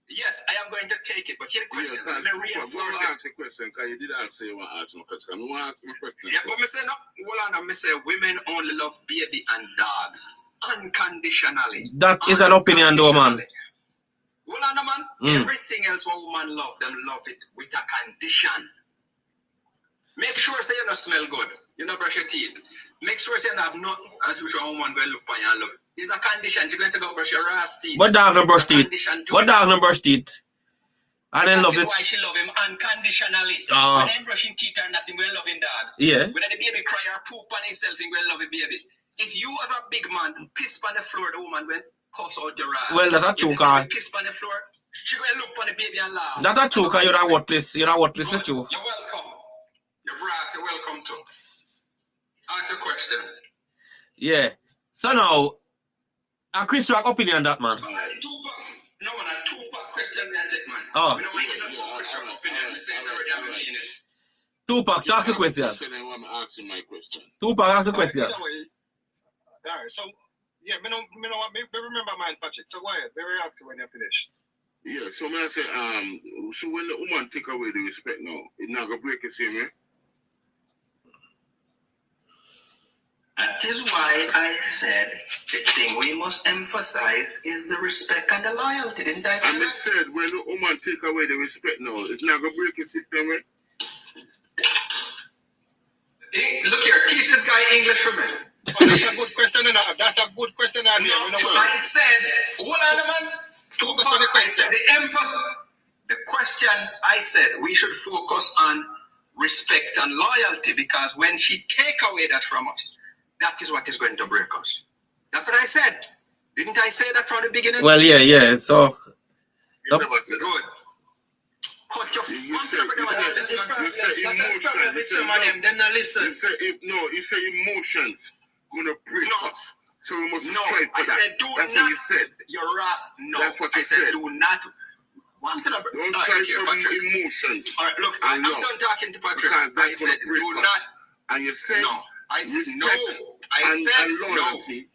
S8: Yes, I am going to take it, but here the question. Let me reinforce it.
S6: Ask a question, because you did say you want to ask my question. I want to ask my question.
S8: Yeah, but I say no. Hold on. I say women only love baby and dogs unconditionally.
S4: That is an opinion, though, man.
S8: Hold on, man. Everything else what woman love, them love it with a condition. Make sure say you don't smell good. You don't brush your teeth. Make sure say you don't have nothing. As which a woman will look on you and look. It's a condition. She's going to go brush your ass teeth.
S4: What dog no brush teeth? What dog no brush teeth? And then love it.
S8: That's why she love him unconditionally. When I'm brushing teeth or nothing, we'll love him, dog.
S4: Yeah.
S8: When the baby cry or poop on himself, he will love him, baby. If you as a big man piss on the floor, the woman will cuss out your ass.
S4: Well, that's true, car.
S8: Piss on the floor, she will look on the baby and laugh.
S4: That's true, car. You're not worthless. You're not worthless, it's true.
S8: You're welcome. Your brass, you're welcome too. Ask a question.
S4: Yeah. So now, a Chris Rock opinion that man.
S8: No, man, a two-part question me I take, man.
S4: Oh.
S8: You know why you don't Chris Rock opinion? I say it already, I mean it.
S4: Tupac, talk the question.
S6: I'm asking my question.
S4: Tupac, ask the question.
S5: Alright, so yeah, me remember mine, Patrick. So go ahead, very ask you when you're finished.
S6: Yeah, so when I say so when the woman take away the respect now, it's not gonna break the same, eh?
S8: That is why I said the thing we must emphasize is the respect and the loyalty, didn't I say
S6: and
S8: that?
S6: I said when the woman take away the respect now, it's not gonna break the system, eh?
S8: Hey, look here, teach this guy English for me.
S5: That's a good question, that's a good question.
S8: No, I said, hold on, man. I said the emphasis. The question I said we should focus on respect and loyalty, because when she take away that from us, that is what is going to break us. That's what I said. Didn't I say that from the beginning?
S4: Well, yeah. So,
S2: you never said
S8: good. Put your
S6: You say emotions.
S3: Them not listen.
S6: You say emotions gonna break us. So we must
S8: No,
S6: strive for
S8: I
S6: that.
S8: said do
S6: That's
S8: not.
S6: what you said.
S8: You're Ras. No,
S6: That's what
S8: I
S6: you
S8: said.
S6: said.
S8: Do not. One thing about
S6: Don't strive for emotions.
S8: All right, look, I'm
S6: and love,
S8: done talking to Patrick.
S6: because
S8: I
S6: that's gonna
S8: said
S6: break
S8: do
S6: us.
S8: not.
S6: And you said
S8: No, I said no.
S6: respect
S8: I said
S6: and loyalty.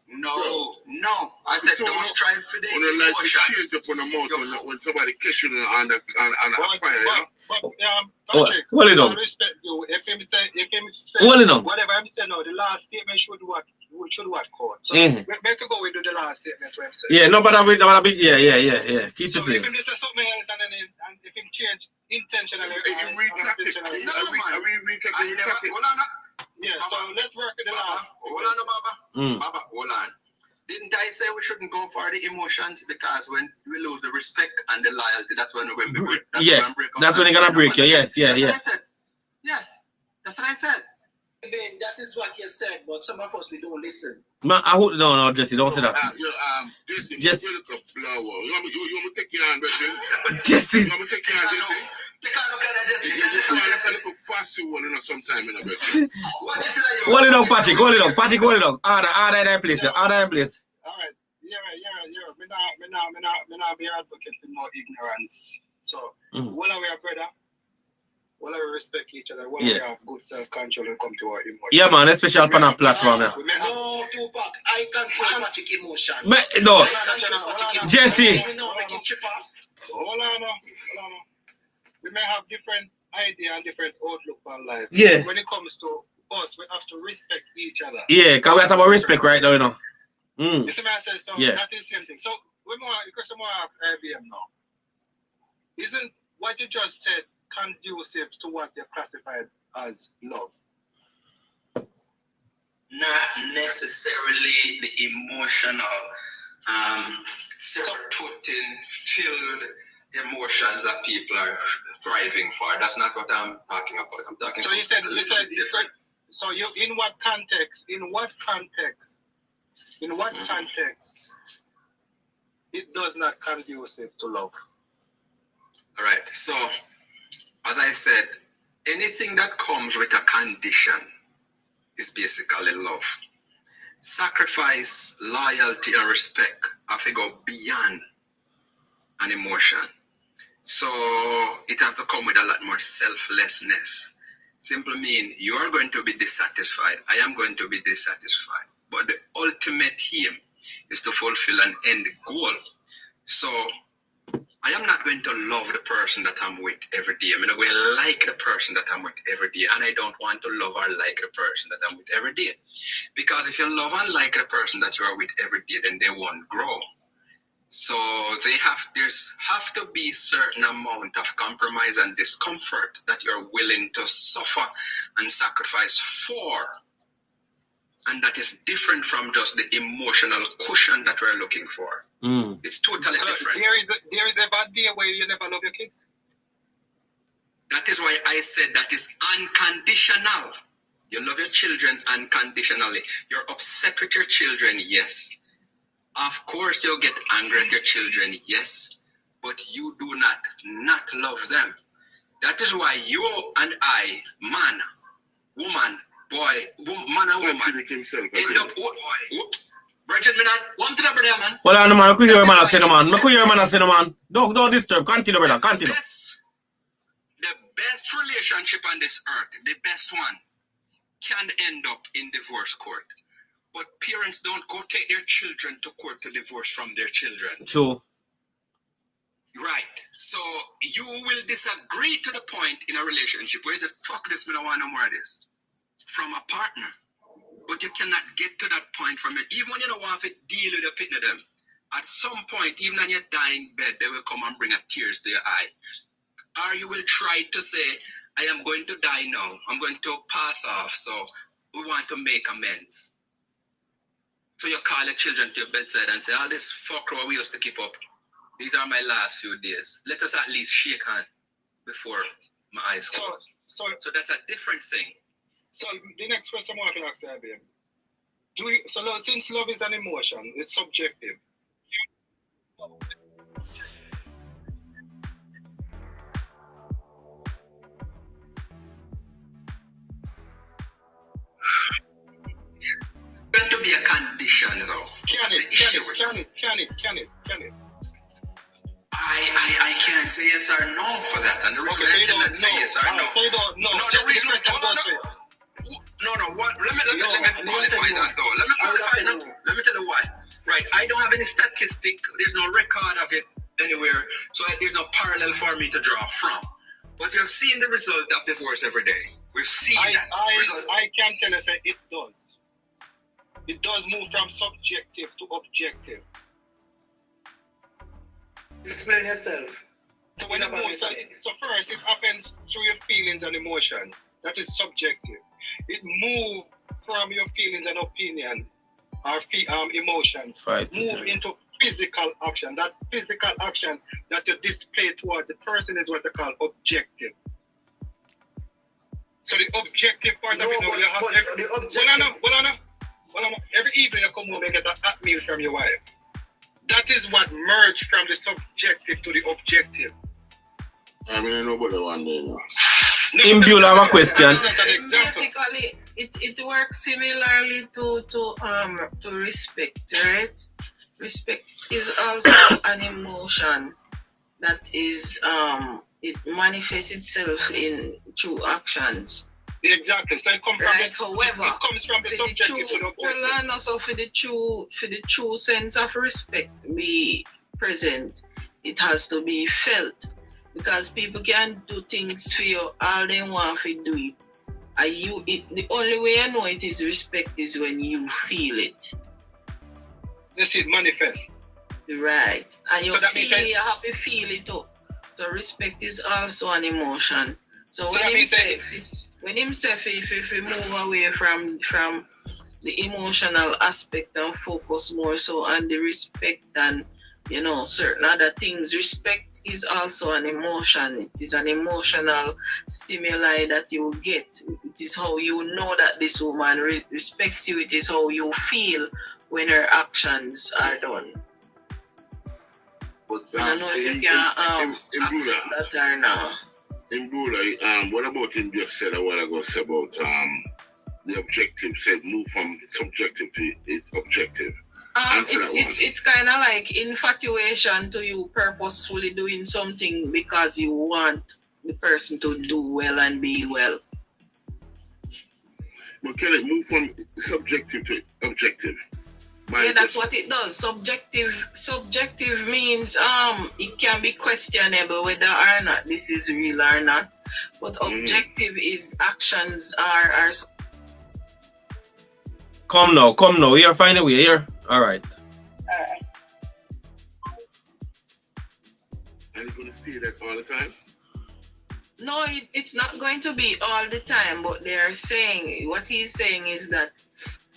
S8: no. No, I said
S6: So
S8: don't strive for the
S6: when you like to
S8: emotion.
S6: change up on the mouth when somebody kiss you on a fire,
S1: But
S4: What?
S1: Patrick,
S4: Hold it
S1: I
S4: on.
S1: respect you. If him say
S4: Hold it on.
S1: whatever him say now, the last statement should what court. So
S4: Mhm.
S1: make you go with the last statement where him say.
S4: Yeah, no, but I be yeah. Keep
S1: So
S4: it
S1: if
S4: playing.
S1: him say something else and if him change intentionally or
S6: you retract it.
S1: unintentionally,
S8: No, man.
S6: Retract
S8: I
S6: it.
S8: never. Hold on,
S1: yeah. So let's work with the
S8: Baba.
S1: last.
S8: Hold on, Baba.
S4: Mm.
S8: Baba, hold on. Didn't I say we shouldn't go for the emotions because when we lose the respect and the loyalty, that's when we're going to break.
S4: That's when they're gonna break you. Yes,
S8: That's what I said. Yes, that's what I said.
S3: I mean, that is what you said, but some of us we don't listen.
S4: Man, I hope no, Jesse, don't say that.
S6: Jesse,
S4: Jesse.
S6: you look a flower. You want me to take your hand, Jesse?
S4: Jesse.
S6: You want me to take your hand, Jesse?
S8: Take a look at that,
S6: You
S8: Jesse.
S6: want a little fast sometime, Jesse?
S8: Watch it today.
S4: Hold it up, Patrick. Hold it up. Patrick, hold it up. Order that place. Order that place.
S1: All right. Yeah. Me not be advocate for no ignorance. So, what are we, brother? What are we respect each other? What are we have good self-control and come to our emotions?
S4: Yeah, man, especially on a platform. Yeah.
S3: No, Tupac, I control Patrick emotion.
S4: No,
S3: I control Patrick emotion.
S4: Jesse.
S3: We know make him chip off.
S1: Hold on. We may have different idea and different outlook on life.
S4: Yeah.
S1: When it comes to us, we have to respect each other.
S4: Yeah, because we have to have respect right now, you know.
S1: You see what I say? So
S4: Yeah.
S1: that is the same thing. So the question more ask IBM now. Isn't what you just said conducive to what they classified as love?
S8: Not necessarily the emotional, serotonin filled emotions that people are thriving for. That's not what I'm talking about. I'm talking.
S1: So you said so you in what context it does not conducive to love?
S8: All right. So, as I said, anything that comes with a condition is basically love. Sacrifice, loyalty, and respect have to go beyond an emotion. So it has to come with a lot more selflessness. Simply mean you are going to be dissatisfied. I am going to be dissatisfied. But the ultimate aim is to fulfill an end goal. So I am not going to love the person that I'm with every day. I'm not going to like the person that I'm with every day. And I don't want to love or like the person that I'm with every day. Because if you love and like the person that you are with every day, then they won't grow. So there's have to be certain amount of compromise and discomfort that you're willing to suffer and sacrifice for. And that is different from just the emotional cushion that we're looking for. It's totally different.
S1: There is a bad day where you never love your kids.
S8: That is why I said that is unconditional. You love your children unconditionally. You're upset with your children, yes. Of course, you'll get angry at your children, yes. But you do not love them. That is why you and I, man, woman, boy, man and woman, end up, Bridget, me not, one to the brother, man.
S4: Hold on, man. I could hear man say no, man. Don't disturb. Continue, brother. Continue.
S8: The best relationship on this earth, the best one, can end up in divorce court. But parents don't go take their children to court to divorce from their children.
S4: True.
S8: Right. So you will disagree to the point in a relationship where you say, fuck this, me don't want no more of this. From a partner. But you cannot get to that point from it. Even when you don't want to deal with the pit of them. At some point, even on your dying bed, they will come and bring a tears to your eye. Or you will try to say, I am going to die now. I'm going to pass off. So we want to make amends. So you call your children to your bedside and say, all this fuck what we used to keep up. These are my last few days. Let us at least shake hands before my eyes close. So that's a different thing.
S1: So the next question I want to ask you, since love is an emotion, it's subjective.
S8: Going to be a
S5: Can it?
S8: I can't say yes or no for that, and the reason I cannot say yes or no.
S5: So you don't know.
S8: No, the reason. No. What? Let me qualify that though. Let me qualify now. Let me tell you why. Right, I don't have any statistic. There's no record of it anywhere, so there's no parallel for me to draw from. But you have seen the result of divorce every day. We've seen that result.
S5: I can tell you say it does. It does move from subjective to objective.
S3: Explain yourself.
S5: So when it moves, so first it happens through your feelings and emotion. That is subjective. It moves from your feelings and opinion or emotions. Move into physical action. That physical action that you display towards the person is what they call objective. So the objective part of it, you have every evening you come home and get a hot meal from your wife. That is what merged from the subjective to the objective.
S6: I mean, I know about the one day now.
S4: Imbule, I have a question.
S9: Basically, it works similarly to respect, right? Respect is also an emotion that is it manifests itself in true actions.
S5: Exactly. So it comes from the subjective to the objective.
S9: Well, and also for the true sense of respect be present, it has to be felt. Because people can't do things for you all they want to do it. The only way I know it is respect is when you feel it.
S5: Let's see it manifest.
S9: Right. And you
S5: So that
S9: feel
S5: means
S9: you have to feel it too. So respect is also an emotion. So
S5: So
S9: when
S5: that
S9: him
S5: means
S9: say if we move away from the emotional aspect and focus more so on the respect and certain other things. Respect is also an emotion. It is an emotional stimuli that you get. It is how you know that this woman respects you. It is how you feel when her actions are done.
S6: But
S9: I don't know if you can accept that or not.
S6: Imbula, what about him just said a while ago about the objective, said move from subjective to objective?
S9: It's kind of like infatuation to you purposefully doing something because you want the person to do well and be well.
S6: But can it move from subjective to objective?
S9: Yeah, that's what it does. Subjective means it can be questionable whether or not this is real or not. But objective is actions are.
S4: Come now. Here, find a way here. All right.
S6: Are you going to stay that all the time?
S9: No, it's not going to be all the time. But what he's saying is that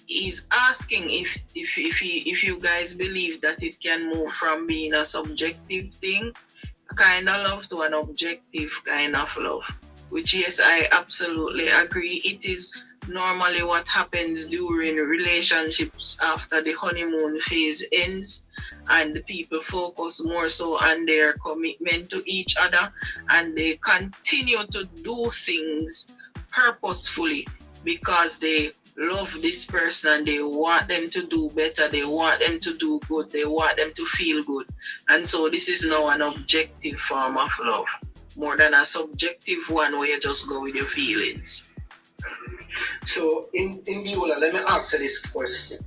S9: he's asking if you guys believe that it can move from being a subjective thing, a kind of love, to an objective kind of love. Which, yes, I absolutely agree. It is normally what happens during relationships after the honeymoon phase ends and the people focus more so on their commitment to each other and they continue to do things purposefully because they love this person and they want them to do better, they want them to do good, they want them to feel good. And so this is now an objective form of love more than a subjective one where you just go with your feelings.
S3: So in Biola, let me answer this question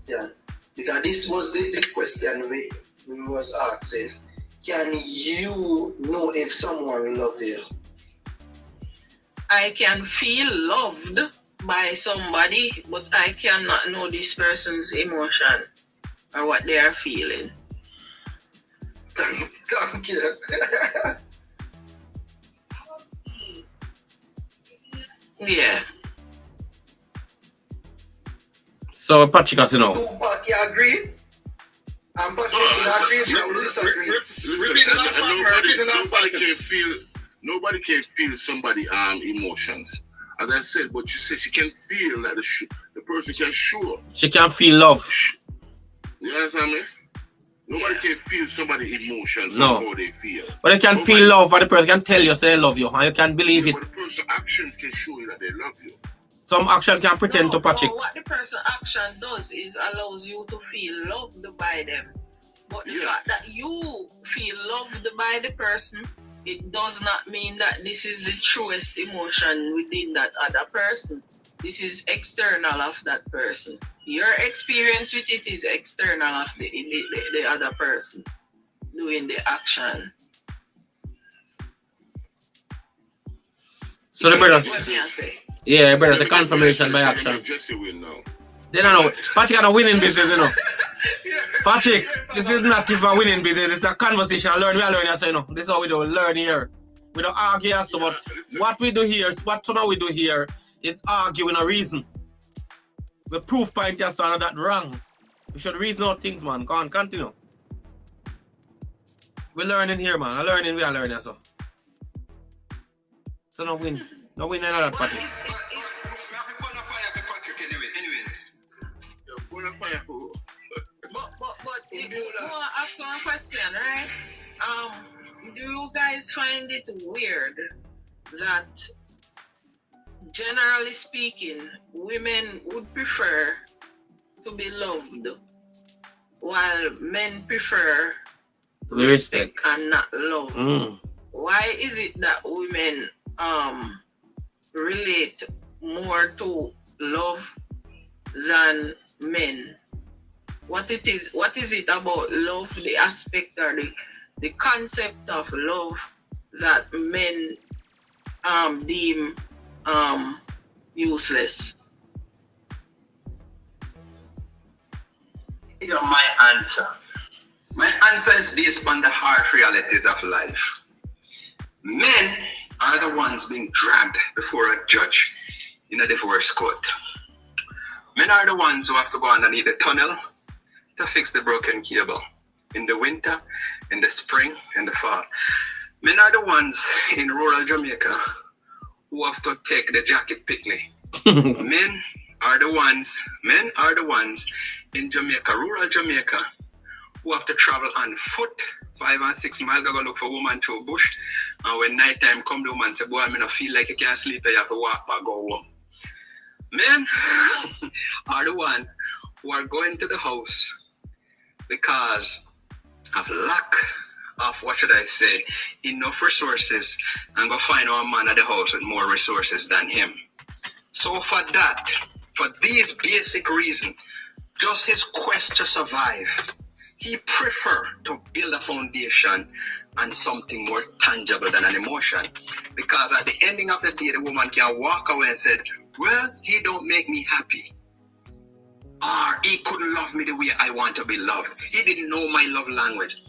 S3: because this was the question we was asking. Can you know if someone loves you?
S9: I can feel loved by somebody, but I cannot know this person's emotion or what they are feeling.
S3: Thank you.
S9: Yeah.
S4: So Patrick has to know.
S3: Tupac, you agree? And Patrick, you agree? I will disagree.
S6: Nobody can feel somebody emotions. As I said, but you said she can feel that the person can show.
S4: She can feel love.
S6: You understand me? Nobody can feel somebody's emotions.
S4: No.
S6: How they feel.
S4: But they can feel love, and the person can tell you they love you, and you can believe it.
S6: But the person's actions can show you that they love you.
S4: Some action can pretend to patch it.
S9: No, what the person action does is allows you to feel loved by them. But the fact that you feel loved by the person, it does not mean that this is the truest emotion within that other person. This is external of that person. Your experience with it is external of the other person doing the action.
S4: So the brothers,
S9: What can I say?
S4: yeah, brother, the confirmation by action.
S6: Jesse win now.
S4: They don't know. Patrick got a winning business, you know. Patrick, this is not if a winning business, it's a conversation. We are learning, so you know. This is how we do learn here. We don't argue as to what we do here, what we do here is arguing a reason. The proof point is that wrong. We should reason out things, man. Go on, continue. We're learning here, man. We are learning, so. So no win. No win another Patrick.
S9: But if you want to ask one question, right? Do you guys find it weird that, generally speaking, women would prefer to be loved, while men prefer respect and not love? Why is it that women relate more to love than men? What is it about love, the aspect or the concept of love that men deem useless?
S8: You know, my answer is based on the harsh realities of life. Men are the ones being dragged before a judge in a divorce court. Men are the ones who have to go underneath the tunnel to fix the broken cable in the winter, in the spring, in the fall. Men are the ones in rural Jamaica who have to take the jacket picnic. Men are the ones in Jamaica, rural Jamaica, who have to travel on foot 5 and 6 miles to go look for a woman through bush. And when night time come, the woman say, boy, I don't feel like you can't sleep, you have to walk back, go home. Men are the ones who are going to the house because of lack of, what should I say, enough resources, and go find a man at the house with more resources than him. So for these basic reasons, just his quest to survive, he prefer to build a foundation on something more tangible than an emotion. Because at the ending of the day, the woman can walk away and say, well, he don't make me happy. Or he couldn't love me the way I want to be loved. He didn't know my love language.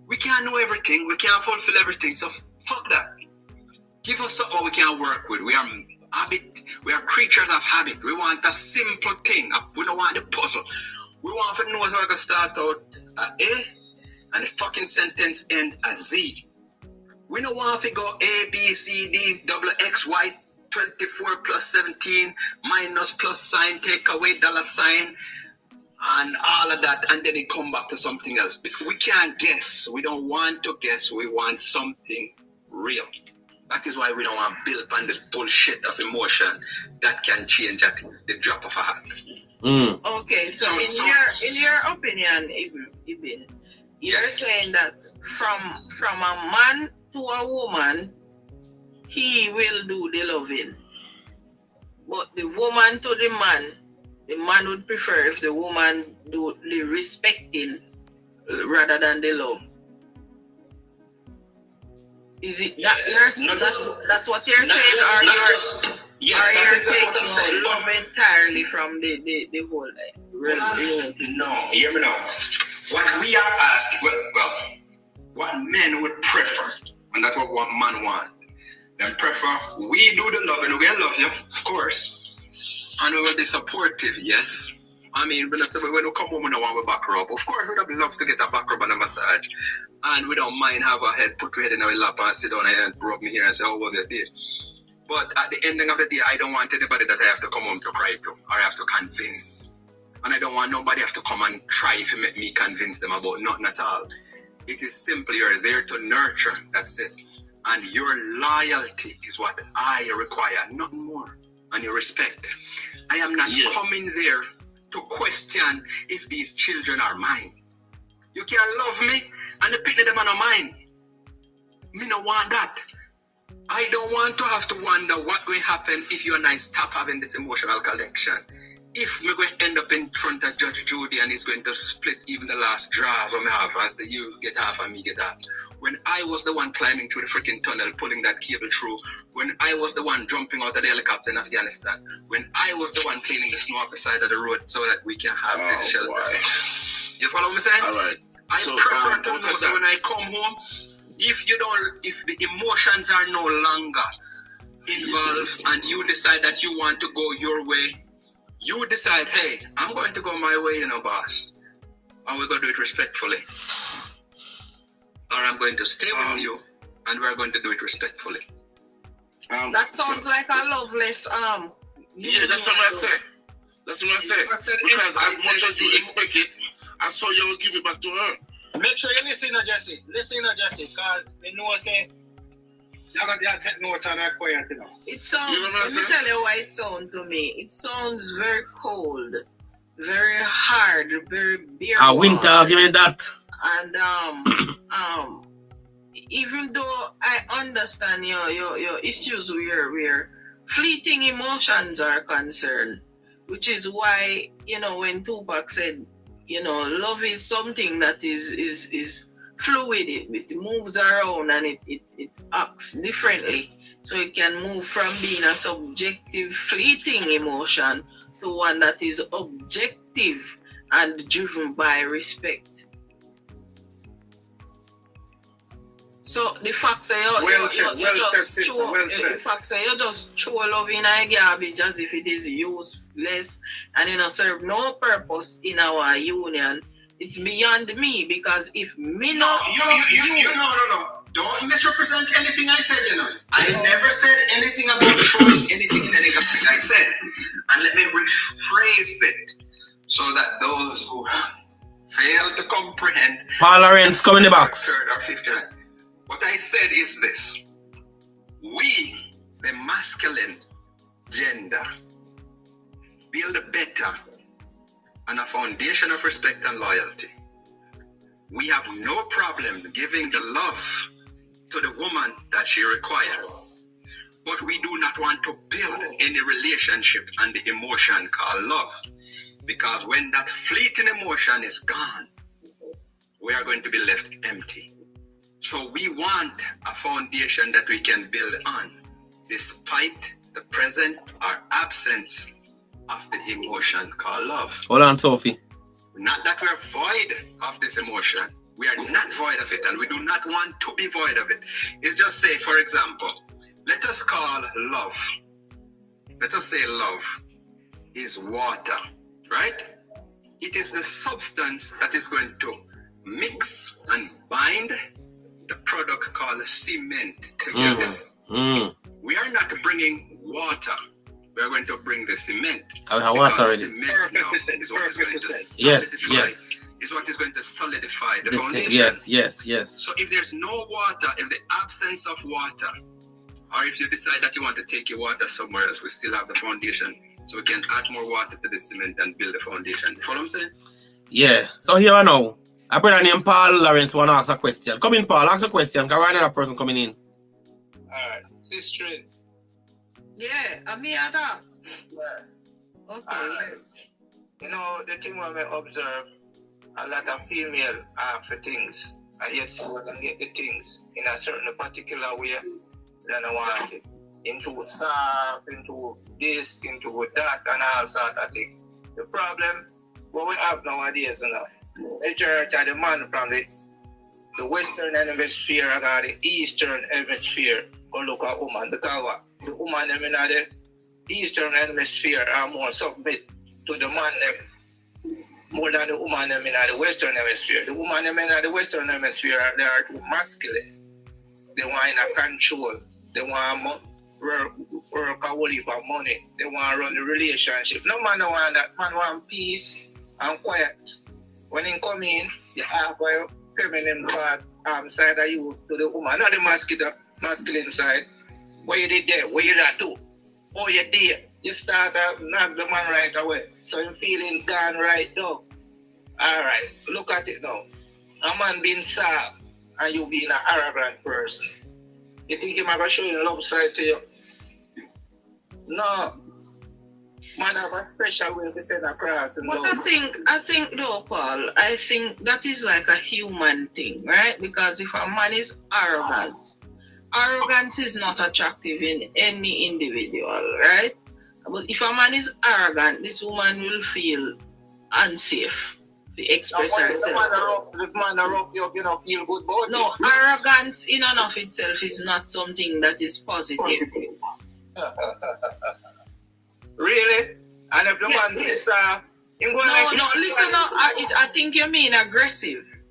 S8: We can't know everything. We can't fulfill everything. So fuck that. Give us something we can work with. We are creatures of habit. We want a simple thing. We don't want the puzzle. We want to know how to start out a and the fucking sentence end a Z. We don't want to go A, B, C, D, double X, Y, 24 plus 17, minus plus sign, take away dollar sign, and all of that, and then it come back to something else. We can't guess. We don't want to guess. We want something real. That is why we don't want to build on this bullshit of emotion that can change at the drop of a hat.
S9: Okay, so in your opinion, Ibn, you're saying that from a man to a woman, he will do the loving. But the woman to the man would prefer if the woman do the respecting rather than the love. Is it that's what you're saying, or you're taking love entirely from the whole relationship?
S8: No, hear me now. What we are asking, what men would prefer, and that's what man want. Then prefer we do the loving, we'll love you, of course, and we will be supportive, yes. I mean, when we come home and I want a back rub, of course we'd love to get a back rub and a massage, and we don't mind have a head, put your head in our lap and sit down and rub me here and say, how was your day? But at the ending of the day, I don't want anybody that I have to come home to cry to, or I have to convince. And I don't want nobody have to come and try to make me convince them about nothing at all. It is simply you're there to nurture, that's it. And your loyalty is what I require, nothing more. and your respect. I am not coming there to question if these children are mine. You can love me and the picnic them are not mine. Me no want that. I don't want to have to wonder what will happen if you and I stop having this emotional connection. If we're going to end up in front of Judge Judy and he's going to split even the last draft from half and say you get half and me get half. When I was the one climbing through the freaking tunnel, pulling that cable through, when I was the one jumping out of the helicopter in Afghanistan, when I was the one cleaning the snow off the side of the road so that we can have this shelter. Wow. You follow me saying?
S6: All right.
S8: I prefer to know that when I come home, if the emotions are no longer involved and you decide that you want to go your way, you decide, hey, I'm going to go my way, boss. And we're going to do it respectfully. Or I'm going to stay with you and we're going to do it respectfully.
S9: That sounds like a loveless
S6: yeah, that's what I say. That's what I say. Because as much as you expect it, I saw you will give it back to her.
S1: Make sure you listen to Jesse. Because they know say you got to take notes on that quiet,
S9: It sounds, let me tell you why it sounds to me. It sounds very cold, very hard, very bare.
S4: A winter argument that.
S9: And even though I understand your issues where fleeting emotions are concerned, which is why, when Tupac said, love is something that is fluid, it moves around and it acts differently. So it can move from being a subjective, fleeting emotion to one that is objective and driven by respect. So the fact that you just throw love in a garbage as if it is useless and it serve no purpose in our union, it's beyond me, because if me no,
S8: don't misrepresent anything I said. I never said anything about throwing anything in any garbage. I said, and let me rephrase it so that those who fail to comprehend,
S4: Tolerance, come in the box.
S8: Third or fifth time. What I said is this: we, the masculine gender, build a better and a foundation of respect and loyalty. We have no problem giving the love to the woman that she requires. But we do not want to build any relationship and the emotion called love. Because when that fleeting emotion is gone, we are going to be left empty. So we want a foundation that we can build on, despite the present or absence of the emotion called love.
S4: Hold on, Sophie.
S8: Not that we're void of this emotion. We are not void of it, and we do not want to be void of it. It's just say, for example, let us call love. Let us say love is water, right? It is the substance that is going to mix and bind the product called cement together. We are not bringing water. We are going to bring the cement.
S4: I have water already.
S8: Cement now is what is going to solidify. Is what is going to solidify the foundation.
S4: Yes.
S8: So if there's no water, in the absence of water, or if you decide that you want to take your water somewhere else, we still have the foundation. So we can add more water to the cement and build the foundation. You follow what I'm saying?
S4: Yeah. So here I know. A brother named Paul Lawrence want to ask a question. Come in, Paul. Ask a question. Because we're another person coming in.
S2: Alright. Sister.
S9: Yeah, I'm here that.
S2: Yeah.
S9: Okay, yes.
S2: The thing when I observe, a lot of female ask for things, and yet so they can get the things in a certain particular way than I want it. Into soft, into this, into that, and all sort of things. The problem, what we have nowadays, the church and the man from the Western Hemisphere and the Eastern Hemisphere go look at woman, because what? The woman in the Eastern Hemisphere are more submit to the man more than the woman in the Western Hemisphere. The woman in the Western Hemisphere, they are too masculine. They want in a control. They want work a whole heap of money. They want to run the relationship. No man want that. Man want peace and quiet. When he come in, you have a feminine part side of you to the woman, not the masculine side. What you did there? What you that do?
S8: Oh, you date. You start to knock the man right away. So your feelings gone right now. Alright, look at it now. A man being soft and you being an arrogant person. You think he might show you love side to you? No. Man have a special way to send across. And
S9: But
S8: love.
S9: I think though, Paul, I think that is like a human thing, right? Because if a man is arrogant, arrogance is not attractive in any individual, right? But if a man is arrogant, this woman will feel unsafe to express herself.
S8: If man are rough, you don't feel good about it.
S9: No, arrogance in and of itself is not something that is positive.
S8: Really? And if the man gets
S9: Listen up. I think you mean aggressive.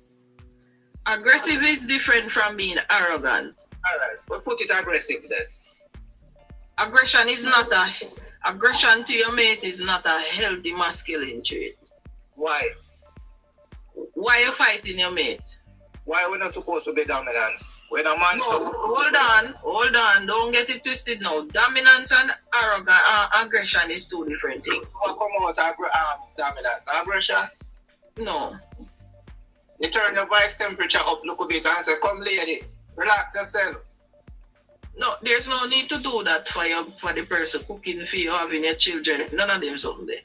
S9: Aggressive is different from being arrogant.
S8: Alright, we'll put it aggressive then.
S9: Aggression to your mate is not a healthy masculine trait.
S8: Why?
S9: Why you fighting your mate?
S8: Why we're not supposed to be dominant? When a man
S9: Hold on, don't get it twisted now. Dominance and aggression is two different things.
S8: What come out dominant? Aggression?
S9: No.
S8: You turn your voice temperature up, look a bit and say, come lady, relax yourself.
S9: No, there's no need to do that for the person cooking for you, having your children. None of them something.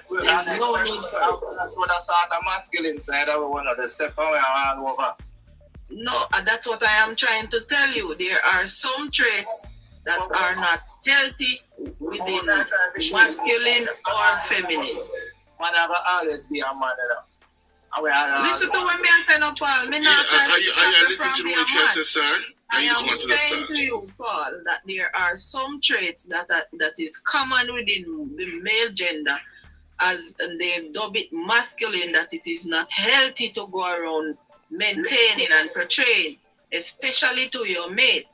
S9: There's no need for it.
S8: That's sort of masculine side of one of the step away and all over.
S9: No, that's what I am trying to tell you. There are some traits that are not healthy within masculine or feminine.
S8: Man, I will always be a man.
S9: Listen to what me I say now, Paul. Me not trying to stop you from being a man. I am saying to you, Paul, that there are some traits that is common within the male gender, as they dub it masculine, that it is not healthy to go around maintaining and portraying, especially to your mate.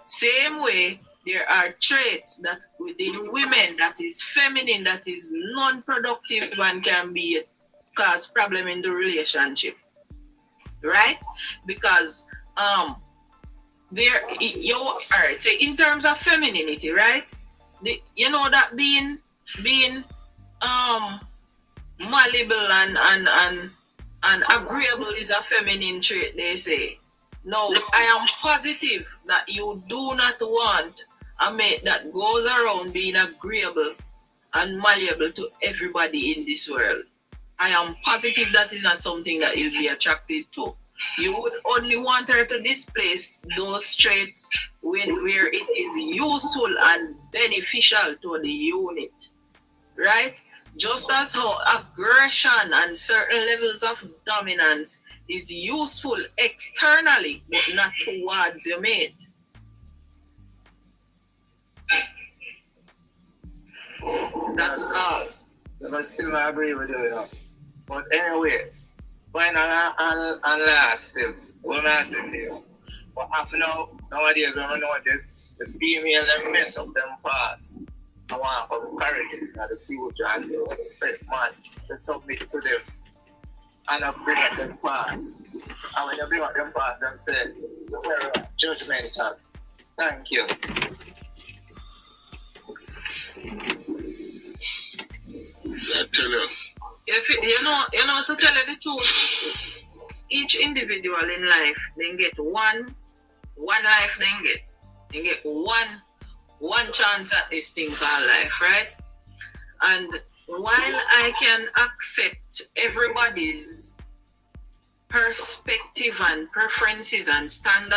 S9: Same way, there are traits that within women that is feminine, that is non-productive and can cause problem in the relationship, right? Because alright, so in terms of femininity, right? You know that being malleable and agreeable is a feminine trait, they say. No, I am positive that you do not want a mate that goes around being agreeable and malleable to everybody in this world. I am positive that is not something that you'll be attracted to. You would only want her to display those traits where it is useful and beneficial to the unit, right? Just as how aggression and certain levels of dominance is useful externally, but not towards your mate. That's all.
S8: I still agree with you, you know. But anyway, final and last thing, one last thing. What happened nowadays when we notice the female them mess up them parts. I want to encourage it in the future and expect man to submit to them and bring up them parts. And when you bring up them parts, them say, we're judgmental. Thank you.
S6: I tell you.
S9: If you know, to tell you the truth, each individual in life, they get one life. They get one chance at this thing called life, right? And while I can accept everybody's perspective and preferences and standards,